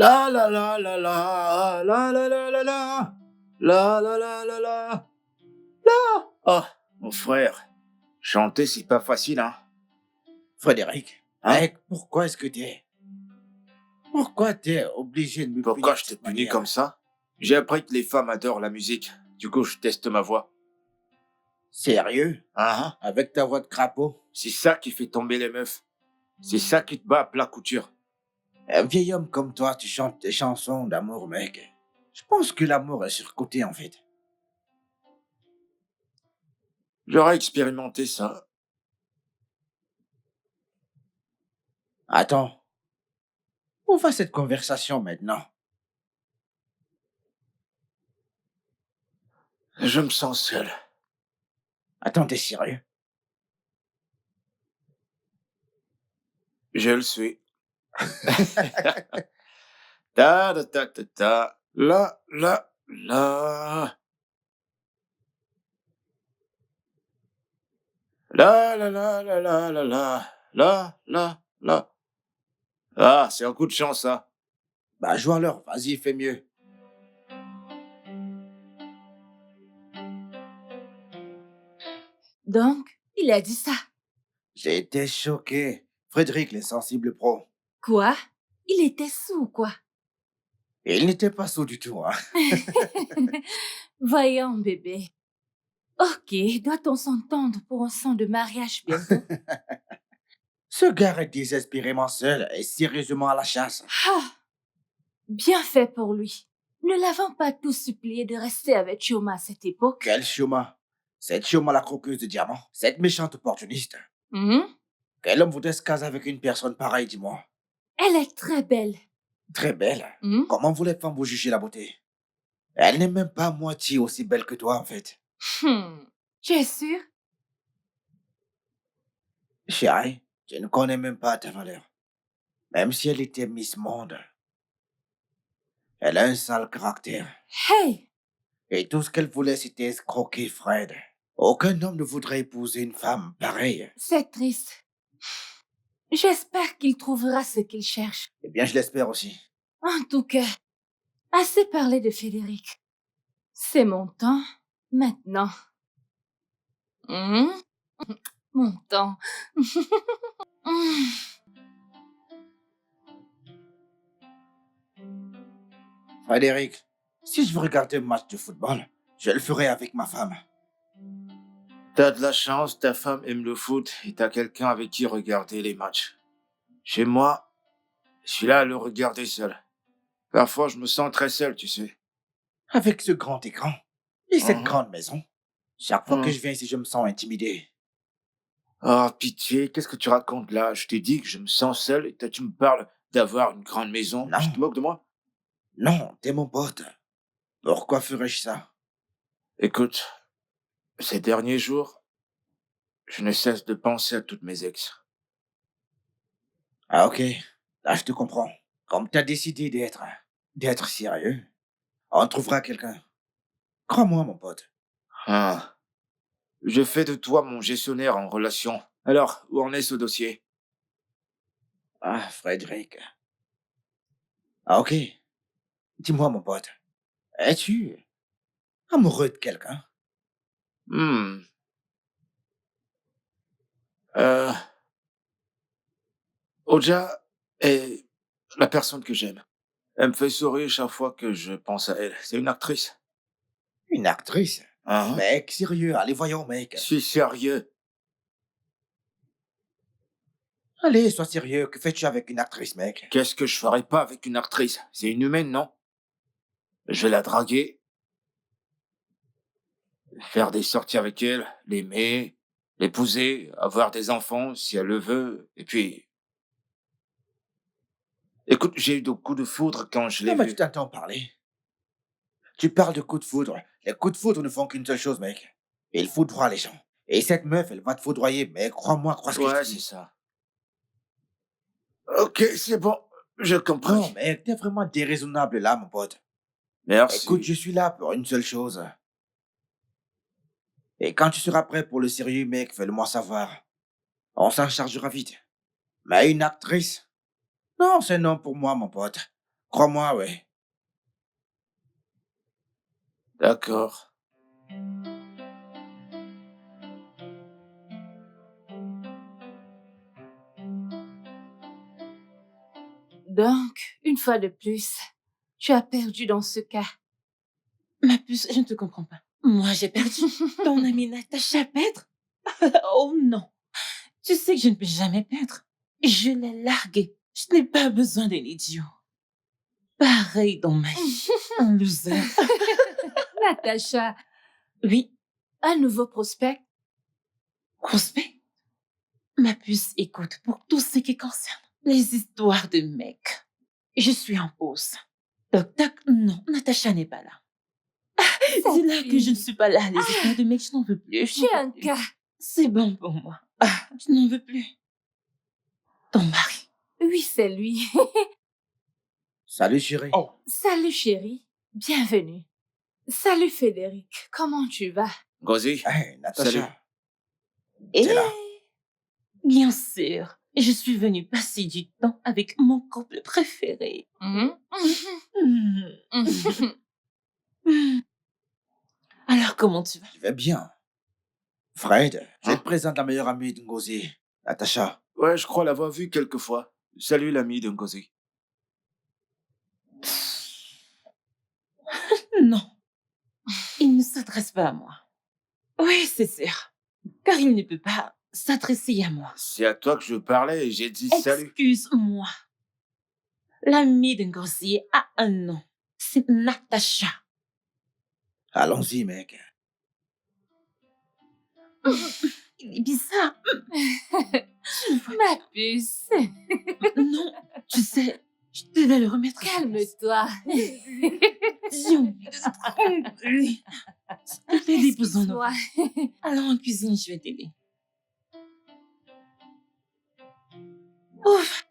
La la la la la, la la la la la, la la la la la, la. Oh, mon frère, chanter c'est pas facile, hein? Frédéric, Hein? mec, pourquoi t'es obligé de me Pourquoi punir de je t'ai cette puni comme manière? ça? J'ai appris que les femmes adorent la musique. Du coup, je teste ma voix. Sérieux? Hein? Avec ta voix de crapaud? C'est ça qui fait tomber les meufs. C'est ça qui te bat à plat couture. Un vieil homme comme toi, tu chantes des chansons d'amour, mec. Je pense que l'amour est surcoté, en fait. J'aurais expérimenté ça. Attends, où va cette conversation maintenant? Je me sens seul. Attends, t'es sérieux? Je le suis. Ta ta ta ta ta. La la la. La la la la la la la. La la la. Ah, c'est un coup de chance, ça. Bah, joue alors, vas-y, fais mieux. Donc, il a dit ça. J'ai été choqué. Frédéric, les sensibles pro. Quoi? Il était sous, quoi? Et il n'était pas sot du tout, hein. Voyons, bébé. Ok, doit-on s'entendre pour un son de mariage bientôt? Ce gars est désespérément seul et sérieusement à la chasse. Ah, bien fait pour lui. Ne l'avons pas tous supplié de rester avec Choma à cette époque? Quel Chioma? Cette Chioma la croqueuse de diamants? Cette méchante opportuniste? Hmm? Quel homme voudrait se caser avec une personne pareille, dis-moi? Elle est très belle. Très belle. Hmm? Comment vous les femmes vous jugez la beauté? Elle n'est même pas à moitié aussi belle que toi, en fait. Tu es sûr? Chérie, je ne connais même pas ta valeur. Même si elle était Miss Monde. Elle a un sale caractère. Hey! Et tout ce qu'elle voulait, c'était escroquer Fred. Aucun homme ne voudrait épouser une femme pareille. C'est triste. J'espère qu'il trouvera ce qu'il cherche. Eh bien, je l'espère aussi. En tout cas, assez parlé de Frédéric. C'est mon temps, maintenant. Hmm? Mon temps. Frédéric, si je veux regarder un match de football, je le ferai avec ma femme. T'as de la chance, ta femme aime le foot et t'as quelqu'un avec qui regarder les matchs. Chez moi, je suis là à le regarder seul. Parfois, je me sens très seul, tu sais. Avec ce grand écran et cette Mhm. grande maison. Chaque fois que Mhm. je viens ici, je me sens intimidé. Ah, pitié, qu'est-ce que tu racontes là? Je t'ai dit que je me sens seul et toi tu me parles d'avoir une grande maison. Tu Non, te moques de moi? non, t'es mon pote. Pourquoi ferais-je ça? Écoute, ces derniers jours, je ne cesse de penser à toutes mes ex. Ah ok, là je te comprends. Comme t'as décidé d'être sérieux, on trouvera quelqu'un. Crois-moi, mon pote. Ah, je fais de toi mon gestionnaire en relation. Alors, où en est ce dossier? Ah, Frédéric. Ah ok, dis-moi, mon pote. Es-tu amoureux de quelqu'un? Hmm. Euh, Oja est la personne que j'aime. Elle me fait sourire chaque fois que je pense à elle. C'est une actrice. Une actrice? Hein? Mec, sérieux, allez, voyons, mec. Je suis sérieux. Allez, sois sérieux, que fais-tu avec une actrice, mec? Qu'est-ce que je ferais pas avec une actrice? C'est une humaine, non? Je vais la draguer, faire des sorties avec elle, l'aimer, l'épouser, avoir des enfants si elle le veut. Et puis, écoute, j'ai eu de coups de foudre quand je l'ai Non, mais tu vue. t'entends parler. Tu parles de coups de foudre. Les coups de foudre ne font qu'une seule chose, mec. Ils foudroient les gens. Et cette meuf, elle va te foudroyer, mais crois-moi, crois ce que je te Ouais, c'est dis. ça. Ok, c'est bon, je Non, compris. mec, t'es vraiment déraisonnable là, mon pote. Écoute, je Merci. suis là pour une seule chose. Et quand tu seras prêt pour le sérieux, mec, fais-le-moi savoir. On s'en chargera vite. Mais une actrice? Non, c'est non pour moi, mon pote. Crois-moi, ouais. D'accord. Donc, une fois de plus, tu as perdu dans ce cas. Ma puce, je ne te comprends pas. Moi, j'ai perdu. Ton amie Natacha perdre? Oh non. Tu sais que je ne peux jamais perdre. Je l'ai largué. Je n'ai pas besoin d'un idiot. Pareil dans ma vie. Un loser. Natacha, Oui, un nouveau prospect? prospect. Ma puce, écoute, pour tout ce qui concerne les histoires de mecs, je suis en pause. Toc, toc, non, Natacha n'est pas là. C'est là que je ne suis pas là. Les histoires de mecs, je n'en veux plus. Je n'en J'ai veux un plus. cas. C'est bon pour moi. Je n'en veux plus. Ton mari. Oui, c'est lui. Salut, chérie. Oh, Salut chérie, bienvenue. Salut Frédéric, comment tu vas? Gozi, Hey, salut. Natacha. et T'es là. bien sûr, je suis venue passer du temps avec mon couple préféré. Mhm. Hmm. Hmm. Alors, comment tu vas? Je vais bien. Fred, je Hein? te présente la meilleure amie de Ngozi, Natacha. Ouais, je crois l'avoir vu quelques fois. Salut l'ami de Ngozi. Non, il ne s'adresse pas à moi. Oui, c'est sûr, car il ne peut pas s'adresser à moi. C'est à toi que je parlais et j'ai dit salut. Excuse-moi. L'ami de Ngozi a un nom. C'est Natacha. Allons-y, mec. Il est bizarre. Ma puce, Non, tu sais, je devais le remettre. calme-toi. Dieu, oui. S'il te plaît, déposons-nous. Excuse-moi. Allons en cuisine, je vais t'aider. Ouf,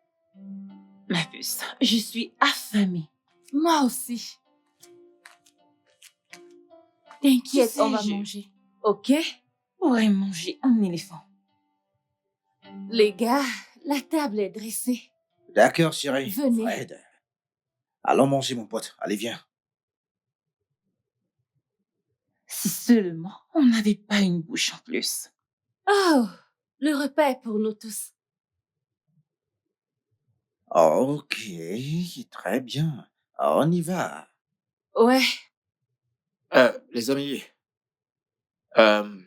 ma puce, je suis affamée. Moi aussi. T'inquiète, Tu sais, on va je- manger. Ok? Ouais, manger un éléphant. Les gars, la table est dressée. D'accord, chérie. Venez. Fred. Allons manger, mon pote. Allez, viens. Si seulement on n'avait pas une bouche en plus. Oh, le repas est pour nous tous. Ok, très bien. On y va. Ouais, Les amis, euh,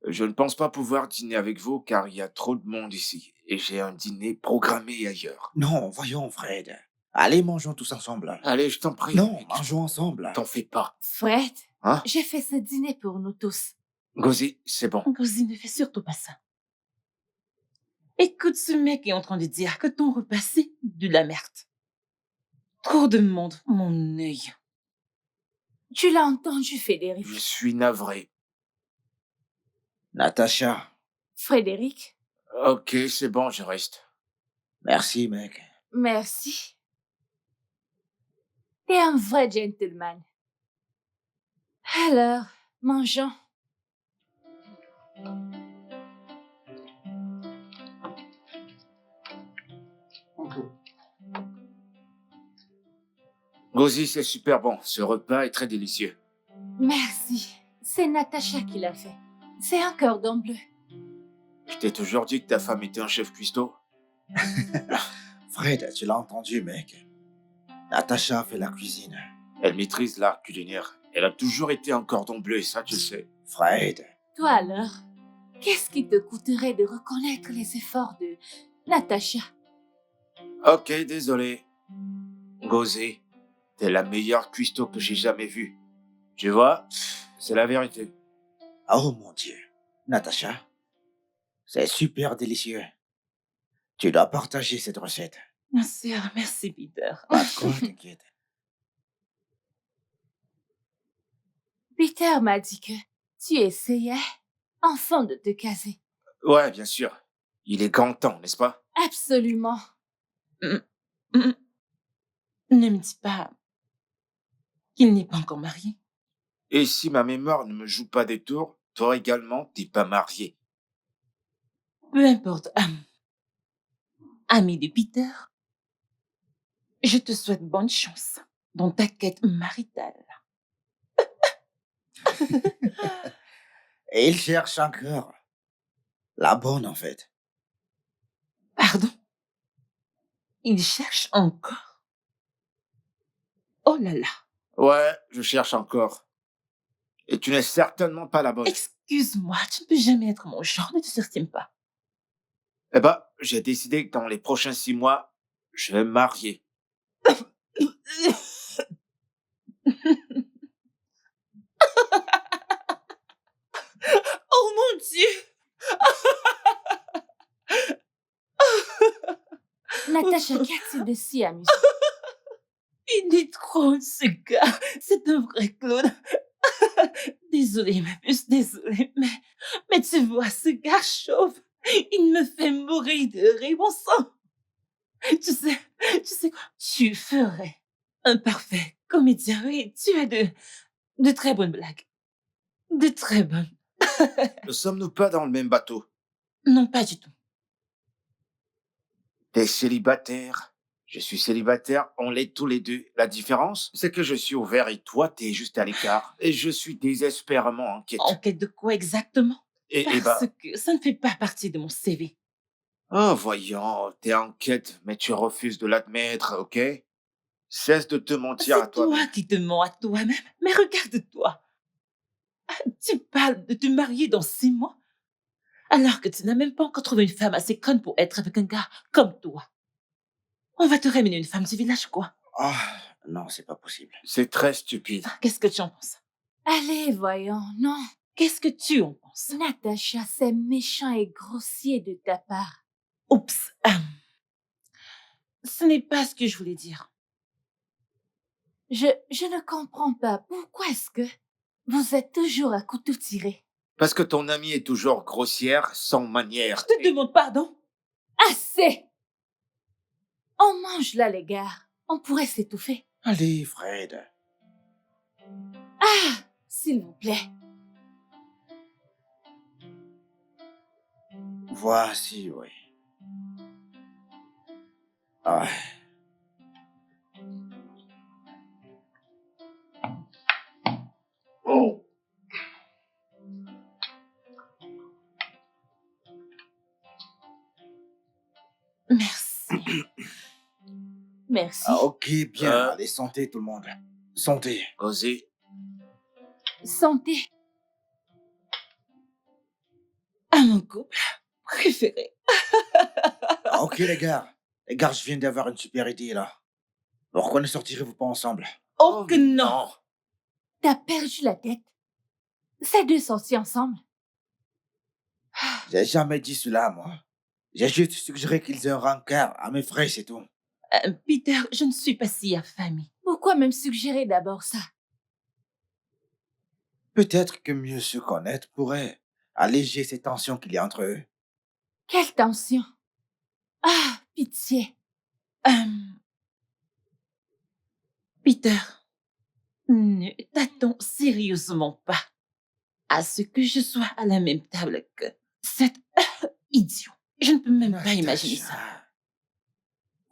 je ne pense pas pouvoir dîner avec vous car il y a trop de monde ici et j'ai un dîner programmé ailleurs. Non, voyons, Fred. Allez, mangeons tous ensemble. Allez, je t'en prie. Non, mec, mangeons ensemble. T'en fais pas. Fred, Hein? j'ai fait ce dîner pour nous tous. Gozi, c'est bon. Ngozi ne fait surtout pas ça. Écoute, ce mec est en train de dire que ton repas, c'est de la merde. Trop de monde, mon œil. Tu l'as entendu, Frédéric. Je suis navré. Natacha. Frédéric, Ok, c'est bon, je reste. Merci, mec. merci. T'es un vrai gentleman. Alors, mangeons. Gozi, c'est super bon. Ce repas est très délicieux. Merci. C'est Natacha qui l'a fait. C'est un cordon bleu. Je t'ai toujours dit que ta femme était un chef cuistot. Fred, tu l'as entendu, mec. Natacha fait la cuisine. Elle maîtrise l'art culinaire. Elle a toujours été un cordon bleu et ça, tu le sais. Fred. Toi alors, qu'est-ce qui te coûterait de reconnaître les efforts de Natacha? Ok, désolé. Gozi, t'es la meilleure cuistot que j'ai jamais vue. Tu vois, c'est la vérité. Oh mon Dieu. Natacha. C'est super délicieux. Tu dois partager cette recette. Bien sûr, merci, Peter. Pas de quoi, t'inquiète. Peter m'a dit que tu essayais enfin de te caser. Ouais, bien sûr. Il est grand temps, n'est-ce pas? Absolument. Mm, mm. Ne me dis pas qu'il n'est pas encore marié. Et si ma mémoire ne me joue pas des tours, toi également, t'es pas marié. Peu importe, ami de Peter, Je te souhaite bonne chance dans ta quête maritale. Et il cherche encore. La bonne, en fait. Pardon? Il cherche encore? Oh là là! Ouais, je cherche encore. Et tu n'es certainement pas la bonne. Excuse-moi, tu ne peux jamais être mon genre, ne te surestime pas. Eh ben, j'ai décidé que dans les prochains 6 mois, je vais me marier. Oh mon Dieu! Natacha, qu'as-tu de si amusant? Il est trop, ce gars. C'est un vrai clown. Désolée, ma puce, désolée, mais tu vois, ce gars chauve, il me fait mourir de rire, bon sang. Tu sais quoi? Tu ferais un parfait comédien, oui, tu as de très bonnes blagues. De très bonnes. Ne sommes-nous pas dans le même bateau? Non, pas du tout. T'es célibataire. Je suis célibataire, on l'est tous les deux. La différence, c'est que je suis ouvert et toi, t'es juste à l'écart. Et je suis désespérément en quête. En quête de quoi exactement? Et Parce bah, que ça ne fait pas partie de mon CV. oh voyons, t'es en quête, mais tu refuses de l'admettre, ok? Cesse de te mentir à C'est toi toi-même. qui te mens à toi-même. Mais regarde-toi. Tu parles de te marier dans 6 mois, alors que tu n'as même pas encore trouvé une femme assez conne pour être avec un gars comme toi. On va te ramener une femme du village, quoi. Ah, non, c'est pas possible. C'est très stupide. Qu'est-ce que tu en penses? Allez, voyons, non. Qu'est-ce que tu en penses? Natacha, c'est méchant et grossier de ta part. Oups. Ce n'est pas ce que je voulais dire. Je ne comprends pas. Pourquoi est-ce que vous êtes toujours à couteau tiré? Parce que ton amie est toujours grossière, sans manière. Je te demande pardon. Assez! On mange là, les gars. On pourrait s'étouffer. Allez, Fred. Ah, s'il vous plaît. Voici, oui. Ah, Merci. Merci. ok, bien. Euh. Allez, santé, tout le monde. Santé. Osez. Santé. À mon couple préféré. Ok, les gars. Les gars, je viens d'avoir une super idée, là. Pourquoi ne sortirez-vous pas ensemble? Oh que non. T'as perdu la tête. Ces deux sortis ensemble. J'ai jamais dit cela, moi. J'ai juste suggéré qu'ils aient un rencard à mes frais, c'est tout. Peter, je ne suis pas si affamée. Pourquoi même suggérer d'abord ça? Peut-être que mieux se connaître pourrait alléger ces tensions qu'il y a entre eux. Quelle tension. Ah, pitié. Peter, ne t'attends sérieusement pas à ce que je sois à la même table que cet idiot. Je ne peux même pas imaginer ça.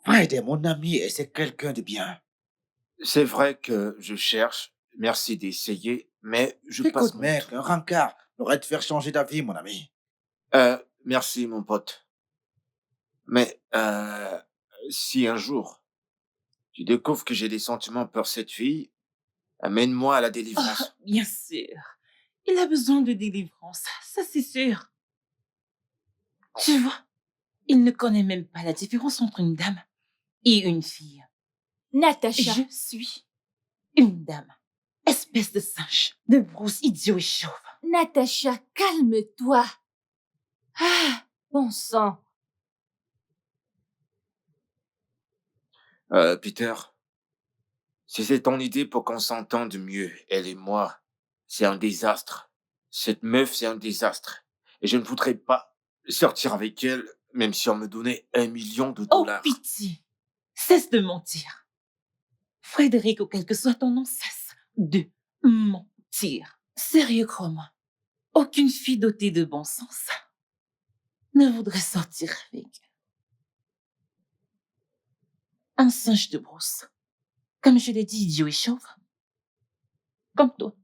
Fred est mon ami et c'est quelqu'un de bien. C'est vrai que je cherche. Merci d'essayer, mais je passe Écoute, mon mec, un rencard pourrait te faire changer d'avis, mon ami. Merci, mon pote. Mais si un jour tu découvres que j'ai des sentiments pour cette fille, amène-moi à la délivrance. Bien sûr. Il a besoin de délivrance, ça c'est sûr. Tu vois, il ne connaît même pas la différence entre une dame et une fille. Natacha. Je suis une dame. Espèce de singe, de brousse idiot et chauve. Natacha, calme-toi. Ah, bon sang. Peter, si c'est ton idée pour qu'on s'entende mieux, elle et moi, c'est un désastre. Cette meuf, c'est un désastre. Et je ne voudrais pas sortir avec elle, même si on me donnait $1 million. Oh, pitié. Cesse de mentir. Frédéric, ou quel que soit ton nom, cesse de mentir. Sérieux, crois-moi. Aucune fille dotée de bon sens ne voudrait sortir avec. Un singe de brousse. Comme je l'ai dit, idiot et chauve. Comme toi.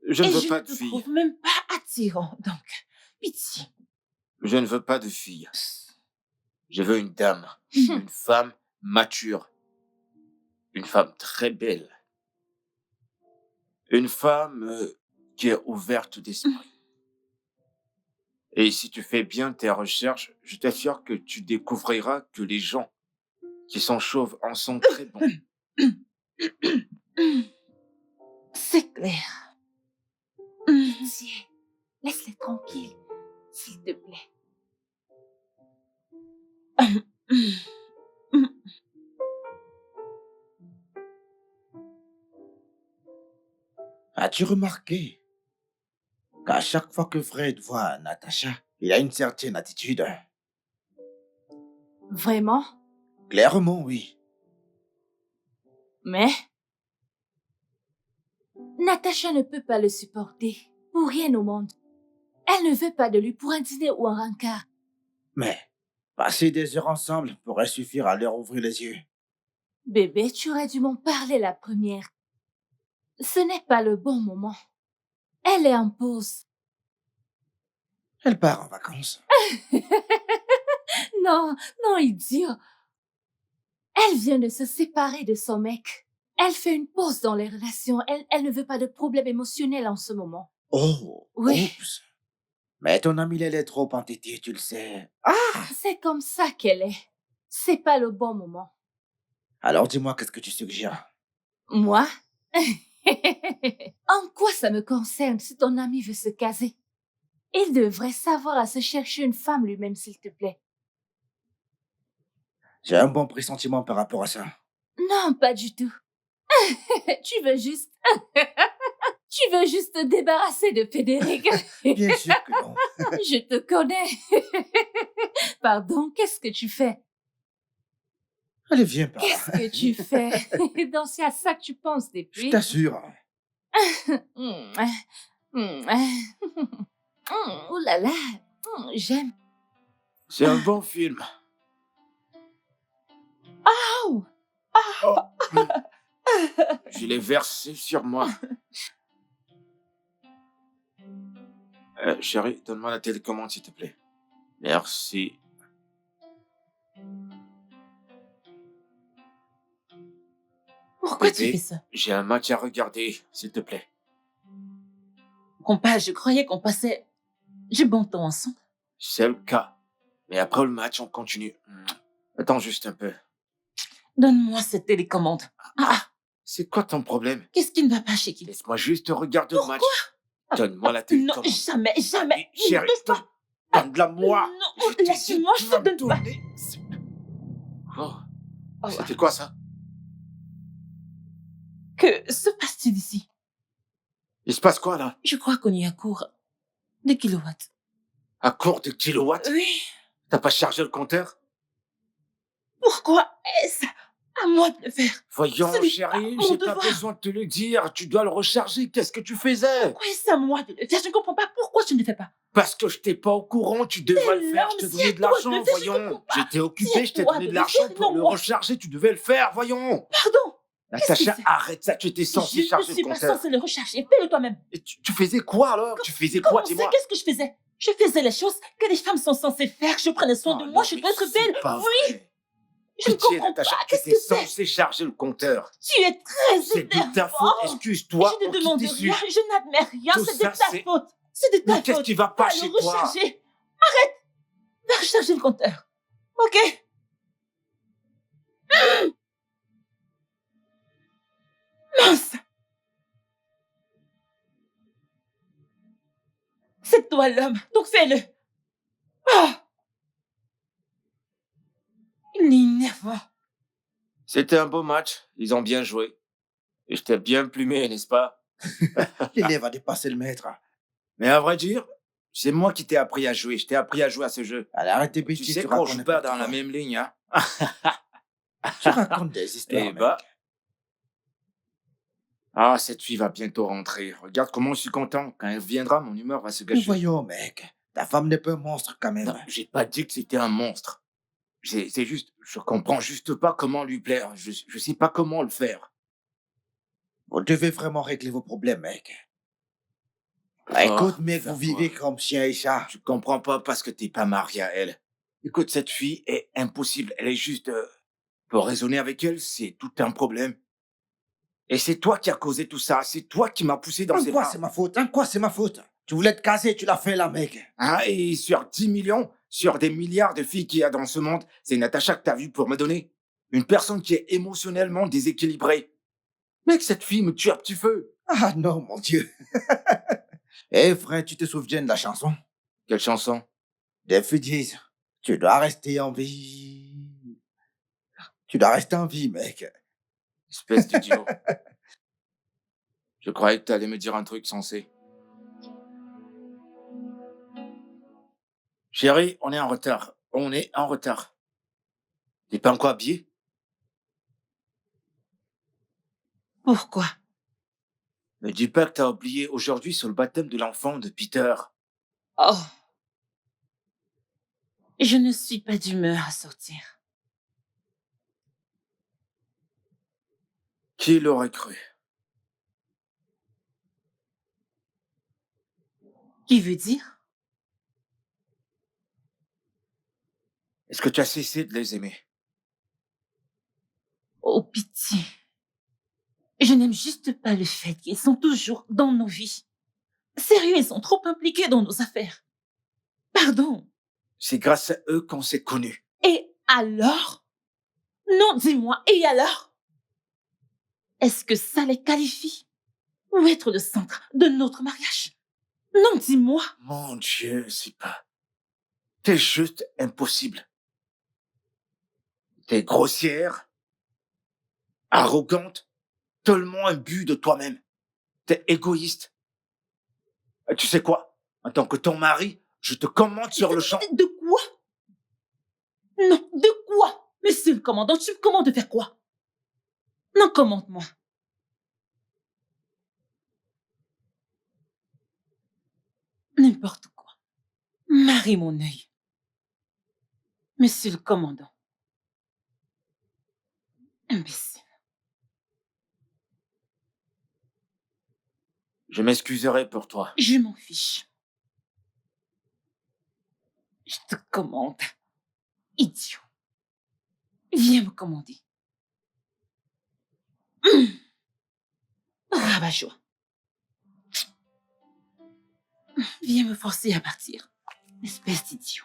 Je ne Et veux je pas ne de te fille. trouve même pas attirant, donc. Pitié. Je ne veux pas de fille. Je veux une dame, une femme mature, une femme très belle, une femme qui est ouverte d'esprit. Et si tu fais bien tes recherches, je t'assure que tu découvriras que les gens qui sont chauves en sont très bons. C'est clair. Pitié, laisse-les tranquilles, s'il te plaît. As-tu remarqué qu'à chaque fois que Fred voit Natacha, il a une certaine attitude? Vraiment? Clairement, oui. Mais Natacha ne peut pas le supporter, pour rien au monde. Elle ne veut pas de lui pour un dîner ou un rencard. Mais passer des heures ensemble pourrait suffire à leur ouvrir les yeux. Bébé, tu aurais dû m'en parler la première. Ce n'est pas le bon moment. Elle est en pause. Elle part en vacances. Non, non, idiot. Elle vient de se séparer de son mec. Elle fait une pause dans les relations. Elle ne veut pas de problème émotionnel en ce moment. Oh, Oui. oups. Mais ton amie, elle est trop entêtée, tu le sais. C'est comme ça qu'elle est. C'est pas le bon moment. Alors dis-moi, qu'est-ce que tu suggères? Moi? En quoi ça me concerne si ton ami veut se caser? Il devrait savoir à se chercher une femme lui-même, s'il te plaît. J'ai un bon pressentiment par rapport à ça. Non, pas du tout. Tu veux juste... Tu veux juste te débarrasser de Frédéric. Bien sûr que non. Je te connais. Pardon, qu'est-ce que tu fais? Allez, viens par là. Qu'est-ce que tu fais? Donc c'est à ça que tu penses Je depuis? t'assure. Oh là là, j'aime. C'est un bon film. Oh! Oh, je l'ai versé sur moi. Chérie, donne-moi la télécommande, s'il te plaît. Merci. Pourquoi tu Bébé, fais ça? j'ai un match à regarder, s'il te plaît. Compas, je croyais qu'on passait du bon temps ensemble. C'est le cas. Mais après le match, on continue. Attends juste un peu. Donne-moi cette télécommande. Ah, C'est quoi ton problème? qu'est-ce qui ne va pas chez qui? Laisse-moi juste regarder le match. Donne-moi la Non, télécommande. jamais, jamais. Chérie, Ne touche pas. donne-la-moi. Non, Je t'ai dit, laisse-moi, tu je vas te me donne pas. donner. Oh, Oh, c'était quoi ça? que se passe-t-il ici? Il se passe quoi là? Je crois qu'on y a court des kilowatts. À court de kilowatts? Oui. T'as pas chargé le compteur? Pourquoi est-ce à moi de le faire? Voyons, Ce n'est chérie, pas mon j'ai pas devoir. besoin de te le dire. Tu dois le recharger. Qu'est-ce que tu faisais? Pourquoi est-ce à moi de le faire? Je ne comprends pas pourquoi tu ne le fais pas. Parce que je t'ai pas au courant, tu devais le faire. Je t'ai l'homme, donné c'est de à toi de l'argent, le faire, je voyons. comprends pas. J'étais occupé, C'est je t'ai toi donné de de le l'argent faire, pour non le moi. recharger. Tu devais le faire, voyons. Pardon. Natacha, c'est? arrête ça. Tu étais Je censé ne charger le suis pas compteur. censée le recharger. Fais-le toi-même. Et tu faisais quoi alors? Tu faisais quoi, Comment ça? dis-moi? Qu'est-ce que je faisais? Je faisais les choses que les femmes sont censées faire. Je prenais soin de Oh moi. non, Je mais dois être c'est belle. pas Oui. vrai. Je ne Pitié, comprends Natacha, pas. tu Qu'est-ce étais que c'est? censé charger le compteur. Tu es très C'est de ta énervant. faute. Excuse-toi. Je ne on quitte demande ici. rien. Je n'admets rien. Tout C'est de ça, ta c'est- faute. C'est de ta Mais faute. qu'est-ce qui va pas Va chez le toi? recharger. Arrête. Va recharger le compteur. Ok? Mince. C'est toi l'homme. Donc fais-le. Ah. Il est énervant. C'était un beau match. Ils ont bien joué. Et je t'ai bien plumé, n'est-ce pas? L'élève a dépassé le maître. Mais à vrai dire, c'est moi qui t'ai appris à jouer. Je t'ai appris à jouer à ce jeu. Allez, arrête tes Tu bêtises, sais tu qu'on racontes joue pas n'importe dans la quoi. même ligne, hein? Tu racontes des histoires, Eh mec. bah. Ah, cette fille va bientôt rentrer. Regarde comment je suis content. Quand elle viendra, mon humeur va se Mais gâcher. voyons, mec. Ta femme n'est pas un monstre quand même. Non, j'ai pas dit que c'était un monstre. C'est juste, je comprends juste pas comment lui plaire. Je sais pas comment le faire. Vous devez vraiment régler vos problèmes, mec. Oh, Écoute, mec, faire vous vivez quoi? comme chien et chat. Je comprends pas parce que t'es pas marié à elle. Écoute, cette fille est impossible. Elle est juste... pour raisonner avec elle, c'est tout un problème. Et c'est toi qui as causé tout ça. C'est toi qui m'as poussé dans En ses quoi bras. c'est ma faute? En quoi c'est ma faute? Tu voulais te caser, tu l'as fait là, mec. Hein, et sur 10 millions, sur des milliards de filles qu'il y a dans ce monde, c'est Natacha que t'as vu pour me donner. Une personne qui est émotionnellement déséquilibrée. Mec, cette fille me tue à petit feu. Ah non, mon Dieu. Eh frère, tu te souviens de la chanson? Quelle chanson? Des filles disent, tu dois rester en vie. Tu dois rester en vie, mec. Espèce d'idiot. Je croyais que t'allais me dire un truc sensé. Chérie, on est en retard. On est en retard. T'es pas encore habillé? Pourquoi? Ne dis pas que t'as oublié aujourd'hui sur le baptême de l'enfant de Peter. Oh, je ne suis pas d'humeur à sortir. Qui l'aurait cru? Qui veut dire? Est-ce que tu as cessé de les aimer? Oh, pitié. Je n'aime juste pas le fait qu'ils sont toujours dans nos vies. Sérieux, ils sont trop impliqués dans nos affaires. Pardon. C'est grâce à eux qu'on s'est connus. Et alors? Non, dis-moi, et alors? Est-ce que ça les qualifie? Ou être le centre de notre mariage? Non, dis-moi. Mon Dieu, c'est pas... T'es juste impossible. T'es grossière, arrogante, tellement imbu de toi-même. T'es égoïste. Et tu sais quoi? En tant que ton mari, je te commande sur le champ. De quoi? Non, de quoi? Monsieur le commandant, tu me commandes de faire quoi? Non, commande-moi. N'importe quoi. Marie mon œil. Monsieur le commandant. Imbécile. Je m'excuserai pour toi. Je m'en fiche. Je te commande. Idiot. Viens me commander. Rabat-joie. Viens me forcer à partir. Espèce d'idiot.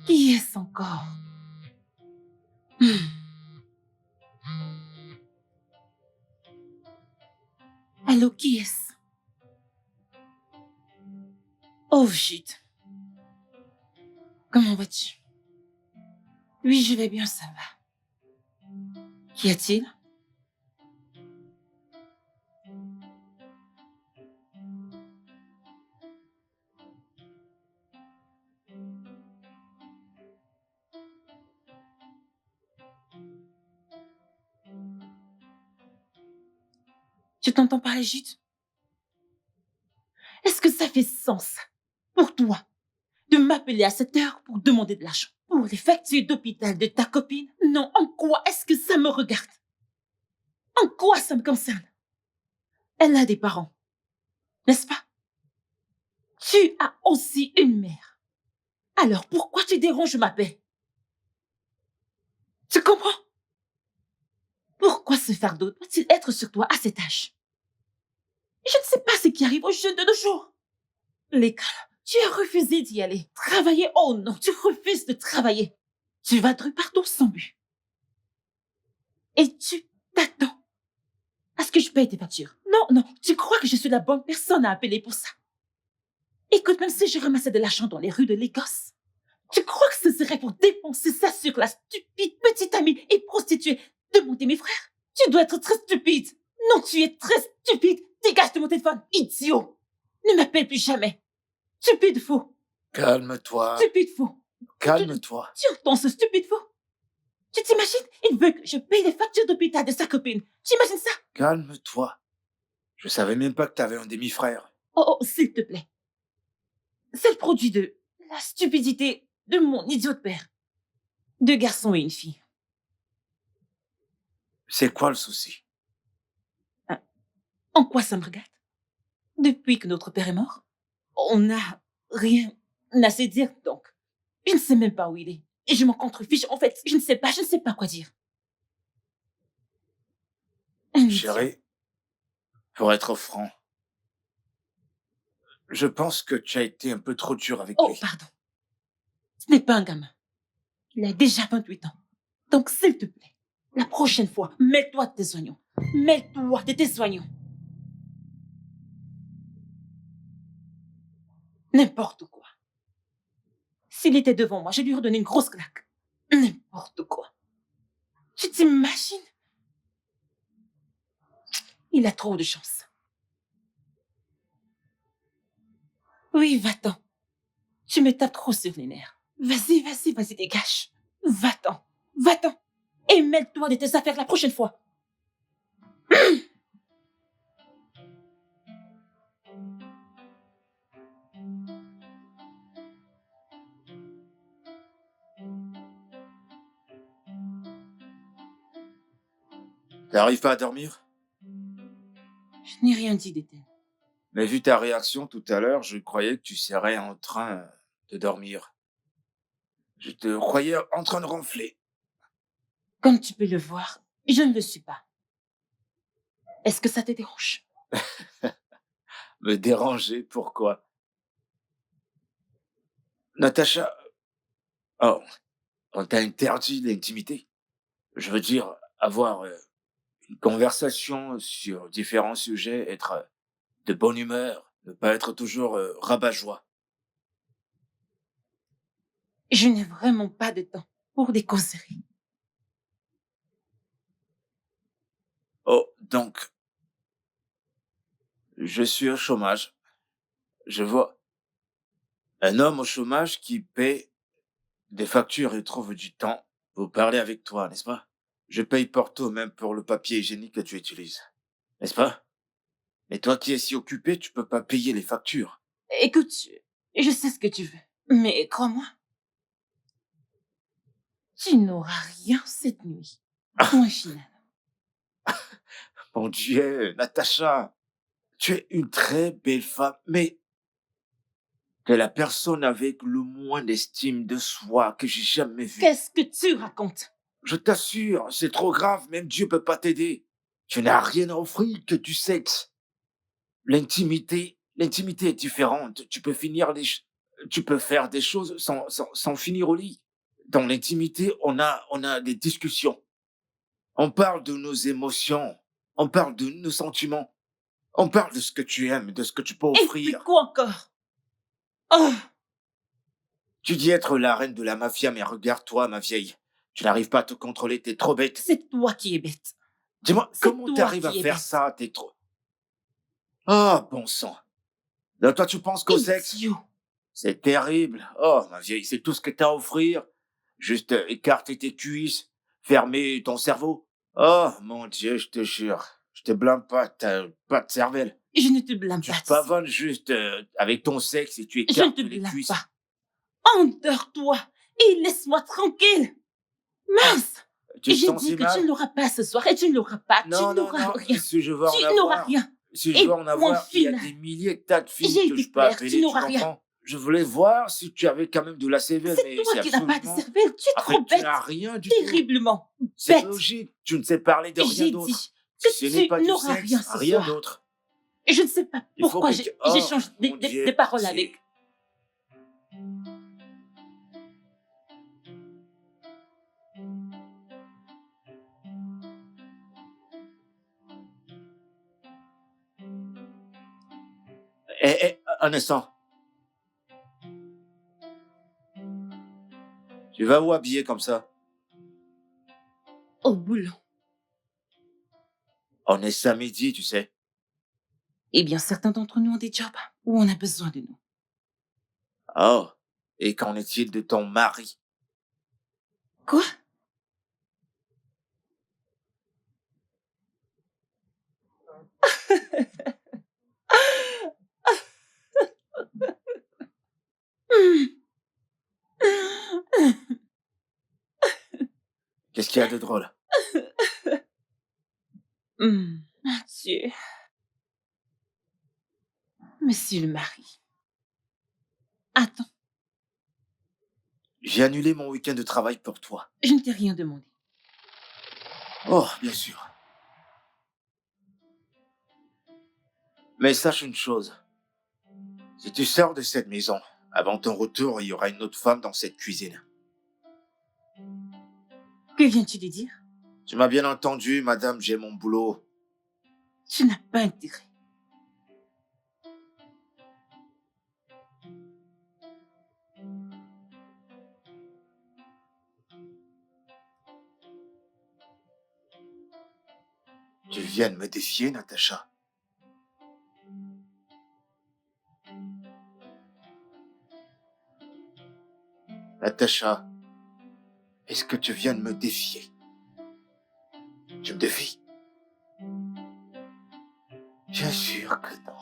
Qui est-ce encore? Allô, qui est-ce? Oh, shit. Comment vas-tu? Oui, je vais bien, ça va. Qu'y a-t-il? Tu t'entends parler, Jute? Est-ce que ça fait sens pour toi de m'appeler à cette heure pour demander de l'argent pour les factures d'hôpital de ta copine? Non, en quoi est-ce que ça me regarde? En quoi ça me concerne? Elle a des parents, n'est-ce pas? Tu as aussi une mère. Alors pourquoi tu déranges ma paix? Tu comprends? Pourquoi ce fardeau doit-il être sur toi à cet âge? Je ne sais pas ce qui arrive aux jeunes de nos jours. L'école, tu as refusé d'y aller. Travailler, oh non, tu refuses de travailler. Tu vadrouilles partout sans but. Et tu t'attends à ce que je paye tes factures. Non, non, tu crois que je suis la bonne personne à appeler pour ça? Écoute, même si je ramassais de l'argent dans les rues de l'Écosse, tu crois que ce serait pour dépenser ça sur la stupide petite amie et prostituée de mon demi-frère? Tu dois être très stupide. Non, tu es très stupide. Dégage de mon téléphone, idiot. Ne m'appelle plus jamais. Stupide fou. Calme-toi. Stupide fou. Calme-toi. Tu entends ce stupide fou? Tu t'imagines? Il veut que je paye les factures d'hôpital de sa copine. T'imagines ça? Calme-toi. Je savais même pas que t'avais un demi-frère. Oh, oh, s'il te plaît. C'est le produit de la stupidité de mon idiot de père. 2 garçons et une fille. C'est quoi le souci? En quoi ça me regarde? Depuis que notre père est mort, on n'a rien à se dire, donc. Je ne sais même pas où il est. Et je m'en contrefiche. En fait, je ne sais pas quoi dire. Un idiot. Chérie, pour être franc, je pense que tu as été un peu trop dur avec Oh, lui. pardon. Ce n'est pas un gamin. Il a déjà 28 ans. Donc, s'il te plaît, la prochaine fois, mêle-toi de tes soignants. Mêle-toi de tes soignants. N'importe quoi. S'il était devant moi, je lui aurais donné une grosse claque. N'importe quoi. Tu t'imagines? Il a trop de chance. Oui, va-t'en. Tu me tapes trop sur les nerfs. Vas-y, dégage. Va-t'en. Et mêle-toi de tes affaires la prochaine fois. T'arrives pas à dormir? Je n'ai rien dit, Détel. Mais vu ta réaction tout à l'heure, je croyais que tu serais en train de dormir. Je te croyais en train de ronfler. Comme tu peux le voir, je ne le suis pas. Est-ce que ça te dérange? Me déranger, pourquoi? Natacha, oh, on t'a interdit l'intimité. Je veux dire, avoir une conversation sur différents sujets, être de bonne humeur, ne pas être toujours rabat-joie. Je n'ai vraiment pas de temps pour des causeries. Oh, donc, je suis au chômage. Je vois un homme au chômage qui paie des factures et trouve du temps pour parler avec toi, n'est-ce pas? Je paye Porto même pour le papier hygiénique que tu utilises, n'est-ce pas? Mais toi qui es si occupé, tu peux pas payer les factures. Écoute, je sais ce que tu veux, mais crois-moi, tu n'auras rien cette nuit. Point final. Mon Dieu, Natacha, tu es une très belle femme, mais t'es la personne avec le moins d'estime de soi que j'ai jamais vue. Qu'est-ce que tu racontes? Je t'assure, c'est trop grave, même Dieu peut pas t'aider. Tu n'as rien à offrir que du sexe. L'intimité est différente. Tu peux faire des choses sans finir au lit. Dans l'intimité, on a des discussions. On parle de nos émotions. On parle de nos sentiments. On parle de ce que tu aimes, de ce que tu peux Et puis offrir. quoi encore? Oh, Tu dis être la reine de la mafia, mais regarde-toi, ma vieille. Tu n'arrives pas à te contrôler, t'es trop bête. c'est toi qui es bête. Dis-moi, C'est comment toi t'arrives à qui es faire bête. ça? T'es trop... Ah, bon sang. Donc toi, tu penses qu'au sexe? Idiot. C'est terrible. Oh, ma vieille, c'est tout ce que t'as à offrir. Juste écarter tes cuisses, fermer ton cerveau. Oh, mon Dieu, je te jure. Je te blâme pas, t'as pas de cervelle. Je ne te blâme Tu pas. Tissi. pavonnes juste avec ton sexe et tu Je ne écartes te les blâme cuisses. pas. Endors-toi et laisse-moi tranquille. Mince. Tu te J'ai sens dit si que mal? tu ne l'auras pas ce soir et tu ne l'auras pas. Non, tu non, n'auras non. rien. Si je veux en Tu n'auras avoir, rien. si je Et veux en point avoir, il y a final. des milliers de tas de filles J'ai que été je peux claire, appeler, tu tu n'auras rien. comprends? Je voulais voir si tu avais quand même de la cervelle, C'est mais toi c'est qui n'as pas de absolument... cervelle. Tu es En trop fait, tu bête. n'as rien du tout. Terriblement C'est bête. logique. Tu ne sais parler de rien J'ai d'autre. dit que Ce n'est pas tu du n'auras sexe, rien ce rien soir. d'autre. Et je ne sais pas Il faut pourquoi que tu... j'échange Oh, mon des Dieu, paroles pitié. avec. Un instant. Tu vas où habiller comme ça? Au boulot. On est samedi, tu sais. Eh bien, certains d'entre nous ont des jobs où on a besoin de nous. Oh. Et qu'en est-il de ton mari? Quoi? Qu'est-ce qu'il y a de drôle? Mon Dieu. Monsieur le mari. Attends, J'ai annulé mon week-end de travail pour toi. je ne t'ai rien demandé. Oh, bien sûr. Mais sache une chose. Si tu sors de cette maison, avant ton retour, il y aura une autre femme dans cette cuisine. Que viens-tu de dire? Tu m'as bien entendu, madame, j'ai mon boulot. Tu n'as pas intérêt. Tu viens de me défier, Natacha. Natacha, est-ce que tu viens de me défier? Tu me défies? Bien sûr que non.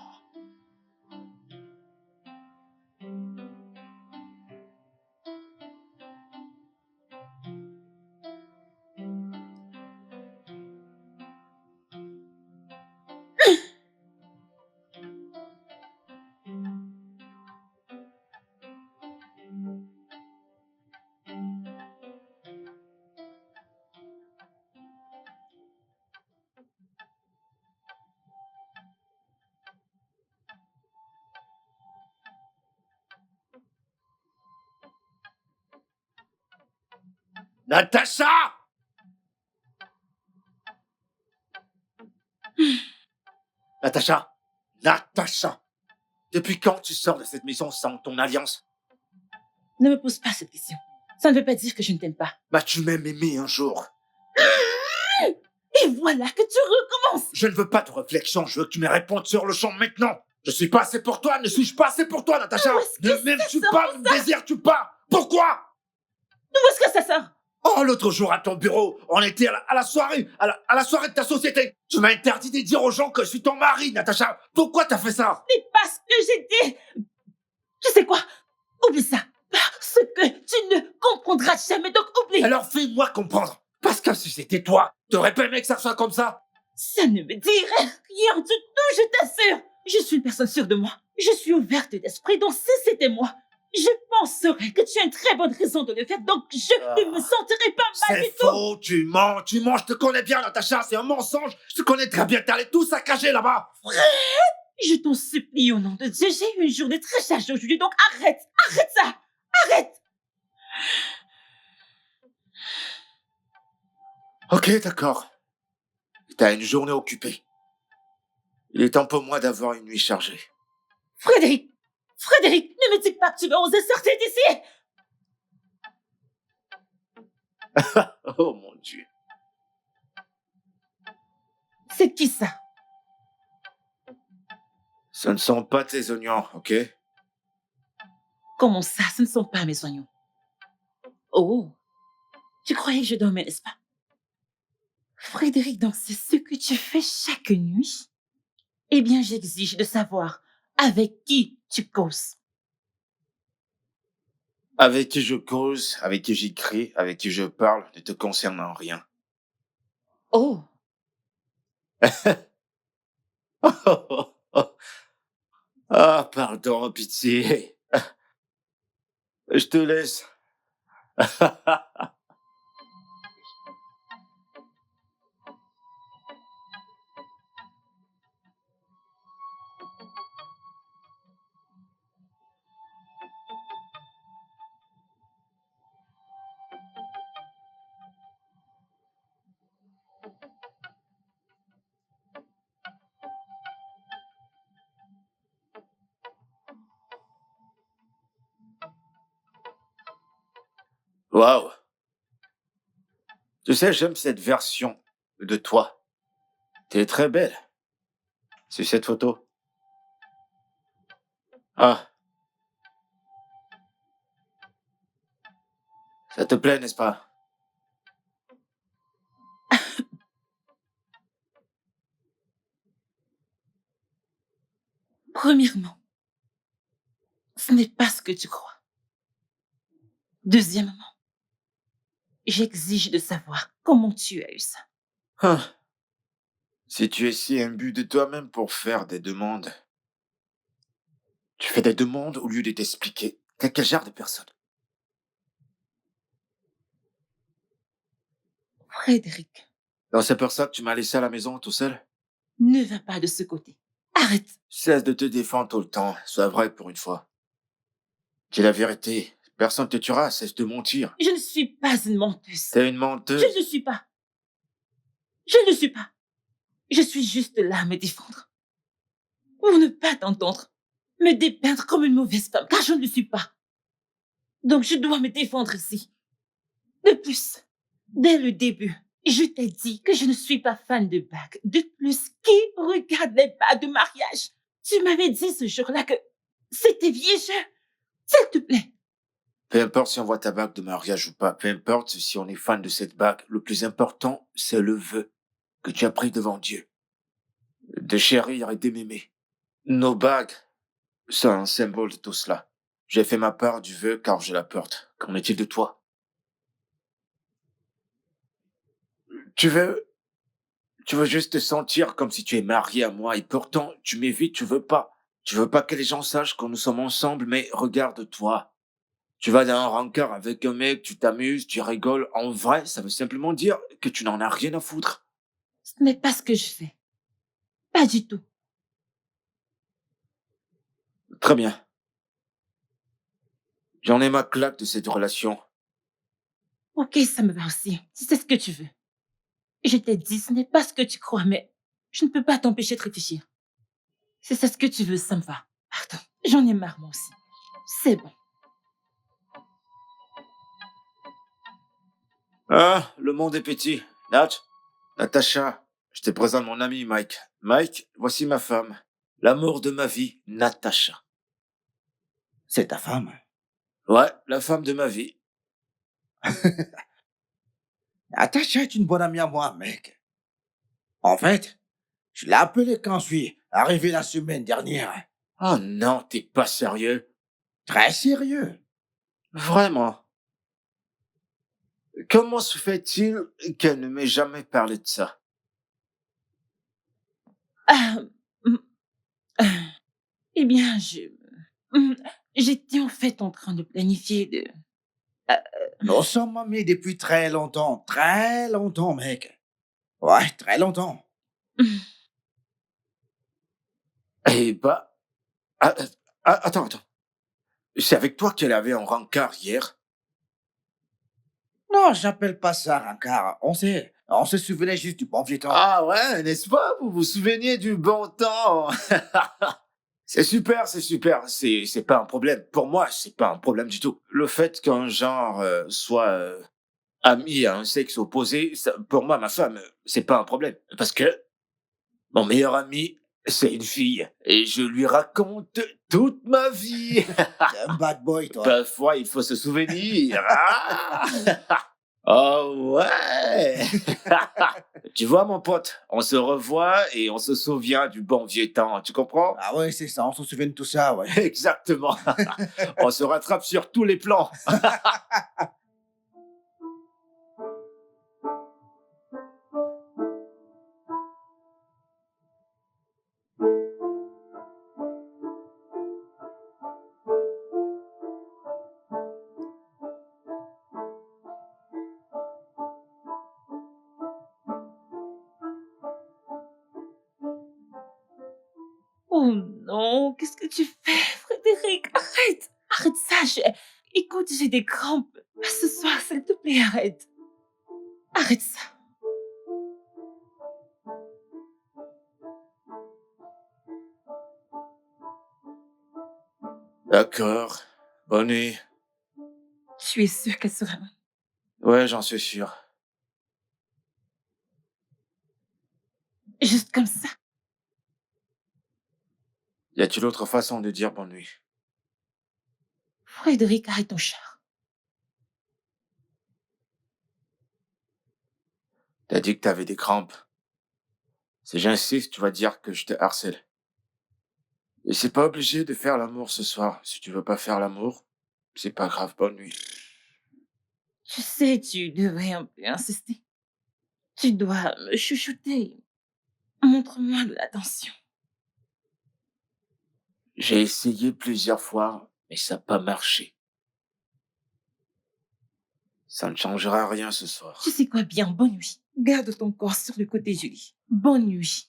Natacha! Natacha! Natacha! Depuis quand tu sors de cette maison sans ton alliance? Ne me pose pas cette question. Ça ne veut pas dire que je ne t'aime pas. M'as-tu même aimé un jour? Et voilà que tu recommences. Je ne veux pas de réflexion, je veux que tu me répondes sur le champ maintenant. Je suis pas assez pour toi, ne suis-je pas assez pour toi, Natacha? Où est-ce que Ne ça m'aimes-tu sort, pas, tout ne me désires-tu pas? Pourquoi? D'où est-ce que ça sort? Oh, l'autre jour à ton bureau, on était à la soirée, à la soirée de ta société. Tu m'as interdit de dire aux gens que je suis ton mari, Natacha. Pourquoi t'as fait ça? C'est parce que j'ai dit... Tu sais quoi? Oublie ça. Parce que tu ne comprendras jamais, donc oublie. Alors fais-moi comprendre. Parce que si c'était toi, t'aurais pas aimé que ça soit comme ça? Ça ne me dirait rien du tout, je t'assure. Je suis une personne sûre de moi. Je suis ouverte d'esprit, donc si c'était moi, je penserais que tu as une très bonne raison de le faire, donc je ne me sentirais pas mal du C'est tout. faux, tu mens, je te connais bien, Natacha, c'est un mensonge. Je te connais très bien, t'allais tout saccager là-bas. Je t'en supplie au nom de Dieu, j'ai eu une journée très chargée aujourd'hui, donc arrête ça, arrête. Ok, d'accord. T'as une journée occupée. Il est temps pour moi d'avoir une nuit chargée. Frédéric, ne me dis pas que tu vas oser sortir d'ici. Oh mon Dieu. C'est qui ça? Ce ne sont pas tes oignons, ok? Comment ça, ce ne sont pas mes oignons? Oh, tu croyais que je dormais, n'est-ce pas? Frédéric, donc c'est ce que tu fais chaque nuit? Eh bien, j'exige de savoir avec qui tu causes. Avec qui je cause, avec qui j'écris, avec qui je parle, ne te concerne en rien. Oh, Ah, pardon, pitié. Je te laisse. Waouh. Tu sais, j'aime cette version de toi. T'es très belle. C'est cette photo. Ah, Ça te plaît, n'est-ce pas? Premièrement, ce n'est pas ce que tu crois. Deuxièmement, j'exige de savoir comment tu as eu ça. Hein. Si tu es si imbu de toi-même pour faire des demandes, tu fais des demandes au lieu de t'expliquer. T'es quel genre de personne? Frédéric, Donc c'est pour ça que tu m'as laissé à la maison tout seul? ne va pas de ce côté. Arrête. Cesse de te défendre tout le temps. Sois vrai pour une fois. Dis la vérité. Personne ne te tuera, cesse de mentir. Je ne suis pas une menteuse. T'es une Je menteuse. ne le suis pas. Je ne le suis pas. Je suis juste là à me défendre. Pour ne pas t'entendre. Me dépeindre comme une mauvaise femme, car je ne le suis pas. Donc je dois me défendre ici. De plus, dès le début, je t'ai dit que je ne suis pas fan de bagues. De plus, qui regarde les bagues de mariage? Tu m'avais dit ce jour-là que c'était vieux. S'il te plaît. Peu importe si on voit ta bague de mariage ou pas, peu importe si on est fan de cette bague, le plus important, c'est le vœu que tu as pris devant Dieu. De chérir et d'aimer. Nos bagues sont un symbole de tout cela. J'ai fait ma part du vœu car je la porte. Qu'en est-il de toi? Tu veux juste te sentir comme si tu es marié à moi et pourtant tu m'évites, tu veux pas. Tu veux pas que les gens sachent que nous sommes ensemble, mais regarde-toi. Tu vas dans un rencard avec un mec, tu t'amuses, tu rigoles. En vrai, ça veut simplement dire que tu n'en as rien à foutre. Ce n'est pas ce que je fais. Pas du tout. Très bien. J'en ai ma claque de cette relation. Ok, ça me va aussi. Si c'est ce que tu veux. Je t'ai dit, ce n'est pas ce que tu crois, mais je ne peux pas t'empêcher de réfléchir. Si c'est ce que tu veux, ça me va. Pardon, j'en ai marre moi aussi. C'est bon. Ah, le monde est petit. Nat, Natacha, je te présente mon ami Mike. Mike, voici ma femme. L'amour de ma vie, Natacha. C'est ta femme. Ouais, la femme de ma vie. Natacha est une bonne amie à moi, mec. En fait, je l'ai appelée quand je suis arrivé la semaine dernière. Oh non, t'es pas sérieux. Très sérieux. Vraiment. Comment se fait-il qu'elle ne m'ait jamais parlé de ça? Ah, hum, ah, eh bien, hum, j'étais en fait en train de planifier de... Nous sommes amis depuis très longtemps, mec. Ouais, très longtemps. hum, Eh bah, ah, attends. C'est avec toi qu'elle avait un rencard hier? Non, j'appelle pas ça rencard. On se souvenait juste du bon vieux temps. Ah ouais, n'est-ce pas? Vous vous souveniez du bon temps? C'est super. C'est pas un problème. Pour moi, c'est pas un problème du tout. Le fait qu'un genre soit ami à un sexe opposé, pour moi, ma femme, c'est pas un problème. Parce que mon meilleur ami, c'est une fille. Et je lui raconte toute ma vie. T'es un bad boy, toi. Parfois, il faut se souvenir. Ah, oh ouais. Tu vois, mon pote, on se revoit et on se souvient du bon vieux temps. Tu comprends? Ah ouais, c'est ça, on se souvient de tout ça, ouais. Exactement. On se rattrape sur tous les plans. Oh non, qu'est-ce que tu fais, Frédéric? Arrête! Arrête ça, écoute, j'ai des crampes. Ce soir, s'il te plaît, arrête. Arrête ça. D'accord. Bonne nuit. Tu es sûr qu'elle sera bonne? Ouais, j'en suis sûr. Juste comme ça? Y a-t-il autre façon de dire bonne nuit? Frédéric, arrête ton char. T'as dit que t'avais des crampes. Si j'insiste, tu vas dire que je te harcèle. Et c'est pas obligé de faire l'amour ce soir. Si tu veux pas faire l'amour, c'est pas grave, bonne nuit. Je sais, tu devrais un peu insister. Tu dois me chuchoter. Montre-moi de l'attention. J'ai essayé plusieurs fois, mais ça n'a pas marché. Ça ne changera rien ce soir. Tu sais quoi bien, bonne nuit. Garde ton corps sur le côté du lit. Bonne nuit.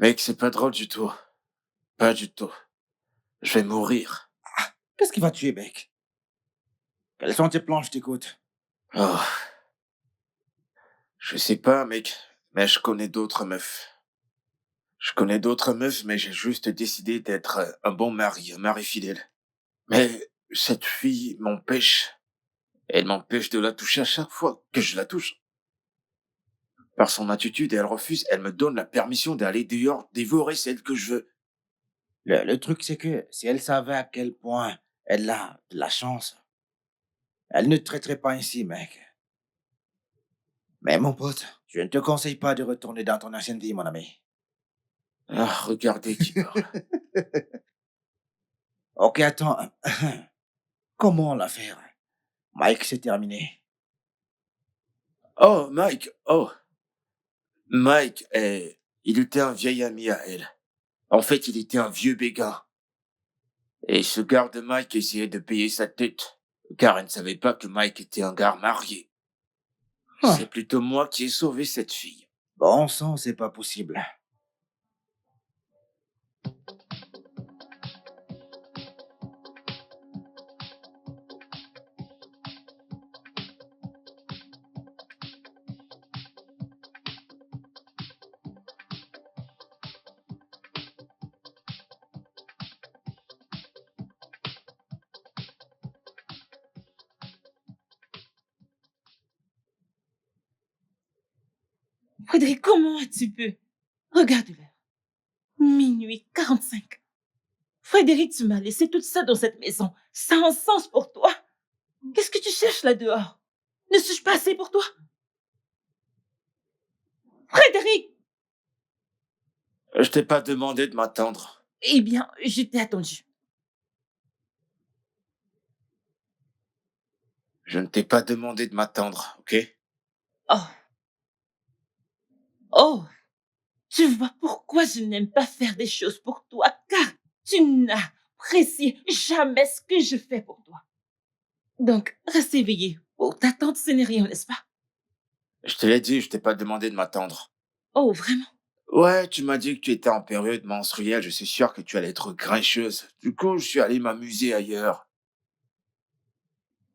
Mec, c'est pas drôle du tout. Pas du tout. Je vais mourir. Qu'est-ce qui va te tuer, mec? Quelles sont tes plans, je t'écoute? Oh, je sais pas, mec, mais je connais d'autres meufs. Je connais d'autres meufs, mais j'ai juste décidé d'être un bon mari, un mari fidèle. Mais cette fille m'empêche. Elle m'empêche de la toucher à chaque fois que je la touche. Par son attitude, elle refuse, elle me donne la permission d'aller dehors dévorer celle que je veux. Le truc, c'est que si elle savait à quel point elle a de la chance, elle ne te traiterait pas ainsi, mec. Mais mon pote, je ne te conseille pas de retourner dans ton ancienne vie, mon ami. Ah, regardez qui parle. Ok, attends. Comment l'affaire? Mike, c'est terminé. Oh, Mike, oh. Mike, il était un vieil ami à elle. En fait, il était un vieux béguin. Et ce garde Mike essayait de payer sa tête, car elle ne savait pas que Mike était un gars marié. Huh. C'est plutôt moi qui ai sauvé cette fille. Bon sang, c'est pas possible. Frédéric, comment as-tu pu? Regarde l'heure. Minuit 45. Frédéric, tu m'as laissé toute seule dans cette maison. Ça a un sens pour toi. Qu'est-ce que tu cherches là dehors? Ne suis-je pas assez pour toi? Frédéric! Je t'ai pas demandé de m'attendre. Eh bien, je t'ai attendu. Je ne t'ai pas demandé de m'attendre, ok? Oh. Oh. Tu vois pourquoi je n'aime pas faire des choses pour toi, car tu n'apprécies jamais ce que je fais pour toi. Donc, reste éveillé. Pour t'attendre, ce n'est rien, n'est-ce pas? Je te l'ai dit, je t'ai pas demandé de m'attendre. Oh, vraiment? Ouais, tu m'as dit que tu étais en période menstruelle, je suis sûr que tu allais être grincheuse. Du coup, je suis allé m'amuser ailleurs.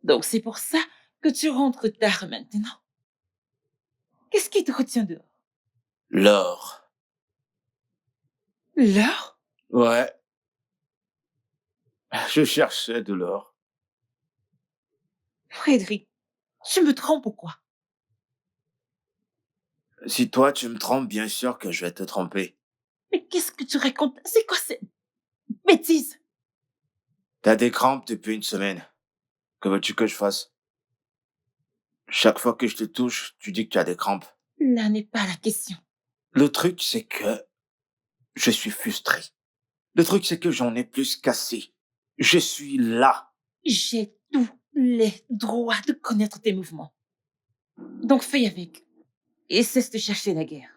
Donc, c'est pour ça que tu rentres tard maintenant. Qu'est-ce qui te retient dehors? L'or. L'heure? Ouais, je cherchais de l'or. Frédéric, tu me trompes ou quoi? Si toi tu me trompes, bien sûr que je vais te tromper. Mais qu'est-ce que tu racontes? C'est quoi cette bêtise? T'as des crampes depuis une semaine. Que veux-tu que je fasse? Chaque fois que je te touche, tu dis que tu as des crampes. Là n'est pas la question. Le truc, c'est que je suis frustré. Le truc, c'est que j'en ai plus qu'assez. Je suis là. J'ai tous les droits de connaître tes mouvements. Donc, fais avec. et cesse de chercher la guerre.